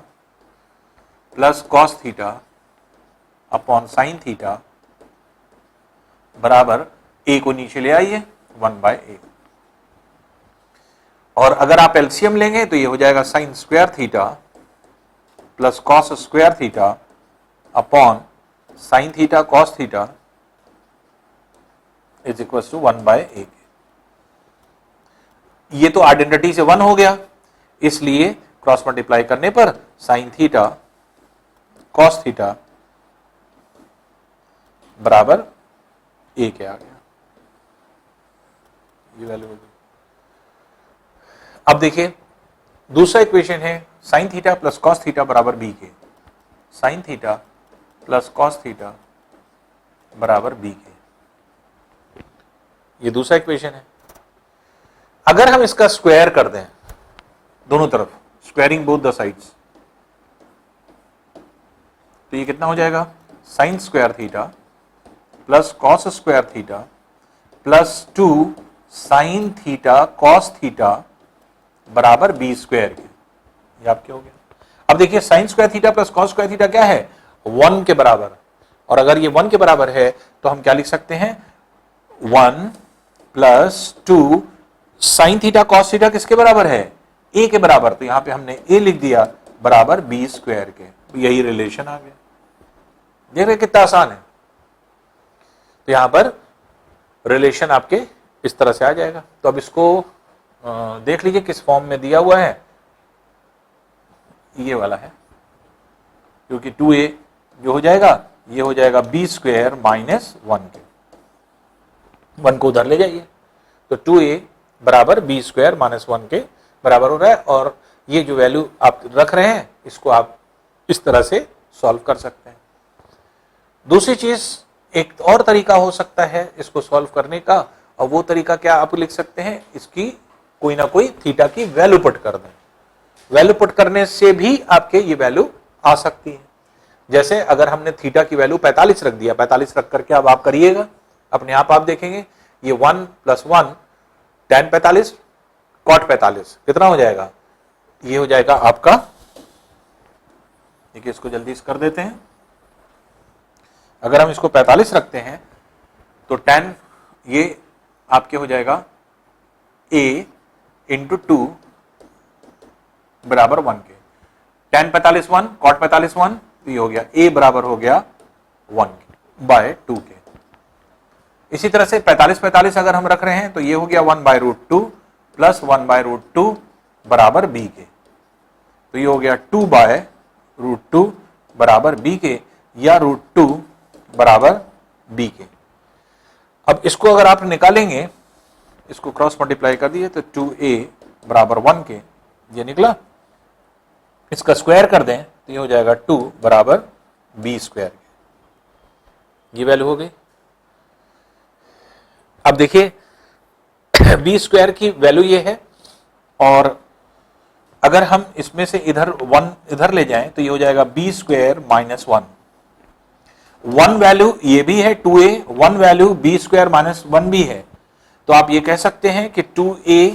plus cos theta upon sine theta बराबर a को नीचे ले आइए 1/a, और अगर आप एलसीएम लेंगे तो ये हो जाएगा sine square theta plus cos square theta upon sine theta cos theta is equal to 1/a। ये तो आइडेंटिटी से 1 हो गया, इसलिए क्रॉस मल्टीप्लाई करने पर साइन थीटा कॉस थीटा बराबर a के आ गया, ये वैल्यू होगी। अब देखिए दूसरा इक्वेशन है sign theta plus cos theta बराबर b के, sine theta plus cos theta बराबर b के, ये दूसरा इक्वेशन है। अगर हम इसका स्क्वायर कर दें दोनों तरफ, स्क्वायरिंग बोथ द साइड्स, तो ये कितना हो जाएगा sine square theta plus cos square theta plus 2 sign theta cos theta बराबर बी स्क्वायर के, ये आपके हो गया। अब देखिए sign square theta plus cos square theta क्या है, 1 के बराबर, और अगर ये 1 के बराबर है तो हम क्या लिख सकते हैं, 1 plus 2 sign theta cos theta किसके बराबर है, ए के बराबर, तो यहां पे हमने ए लिख दिया बराबर बी स्क्वायर के, तो यही रिलेशन आ गया। देख रहे कितना आसान है, तो यहां पर रिलेशन आपके इस तरह से आ जाएगा। तो अब इसको देख लीजिए किस फॉर्म में दिया हुआ है, ये वाला है, क्योंकि 2a जो हो जाएगा ये हो जाएगा बी स्क्वायर माइनस 1 के, 1 को उधर ले जाइए, तो 2a बराबर बी स्क्वायर माइनस 1 के बराबर हो रहा है। और ये जो वैल्यू आप रख रहे हैं इसको आप इस तरह से सॉल्व कर सकते हैं। दूसरी चीज, एक और तरीका हो सकता है इसको सॉल्व करने का, और वो तरीका क्या आप लिख सकते हैं, इसकी कोई ना कोई थीटा की वैल्यू पुट कर दें। वैल्यू पुट करने से भी आपके ये वैल्यू आ सकती है। जैसे अगर हमने थीटा की वैल्यू 45 रख दिया, 45 रख करके अब आप करिएगा, अपने आप देखेंगे ये 1 प्लस 1 tan 45 cot 45 कितना हो जाएगा, ये हो जाएगा आपका, देखिए इसको जल्दी से कर देते हैं, अगर हम इसको 45 रखते हैं तो tan ये आपके हो जाएगा a इंटू 2 बराबर 1 के, tan 45 1 cot 45 1, तो ये हो गया a बराबर हो गया 1 बाय 2 के। इसी तरह से 45 45 अगर हम रख रहे हैं तो ये हो गया 1 by root 2 plus 1 by root 2 बराबर b के, तो ये हो गया 2 बाय रूट 2 बराबर b के, या रूट 2 बराबर b के। अब इसको अगर आप निकालेंगे, इसको क्रॉस मल्टीप्लाई कर दिए तो 2a बराबर 1 के, ये निकला, इसका स्क्वायर कर दें तो ये हो जाएगा 2 बराबर b स्क्वायर, ये वैल्यू हो गई। अब देखिए b स्क्वायर की वैल्यू ये है, और अगर हम इसमें से इधर 1 इधर ले जाएं तो ये हो जाएगा b स्क्वायर माइनस 1, 1 वैल्यू ये भी है 2a, 1 value b square minus 1 भी है, तो आप ये कह सकते हैं कि 2a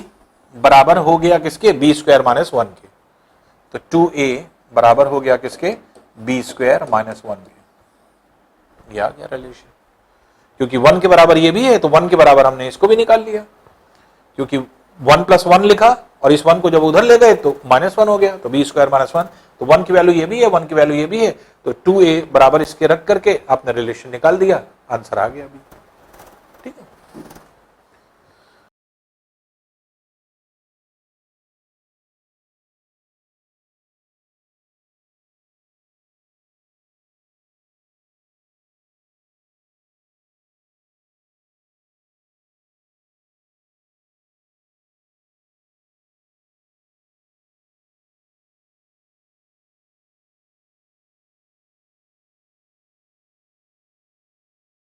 बराबर हो गया किसके, b स्क्वायर माइनस 1 के, तो 2a बराबर हो गया किसके, b स्क्वायर माइनस 1 के, ये आ गया रिलेशन। क्योंकि 1 के बराबर ये भी है तो 1 के बराबर हमने इसको भी निकाल लिया, क्योंकि 1 प्लस 1 लिखा और इस 1 को जब उधर ले गए तो माइनस 1 हो गया, तो b स्क्वायर माइनस 1, तो 1 की वैल्यू ये भी है, 1 की वैल्यू ये भी है, तो 2a बराबर इसके रख करके आपने रिलेशन निकाल दिया, आंसर आ गया अभी।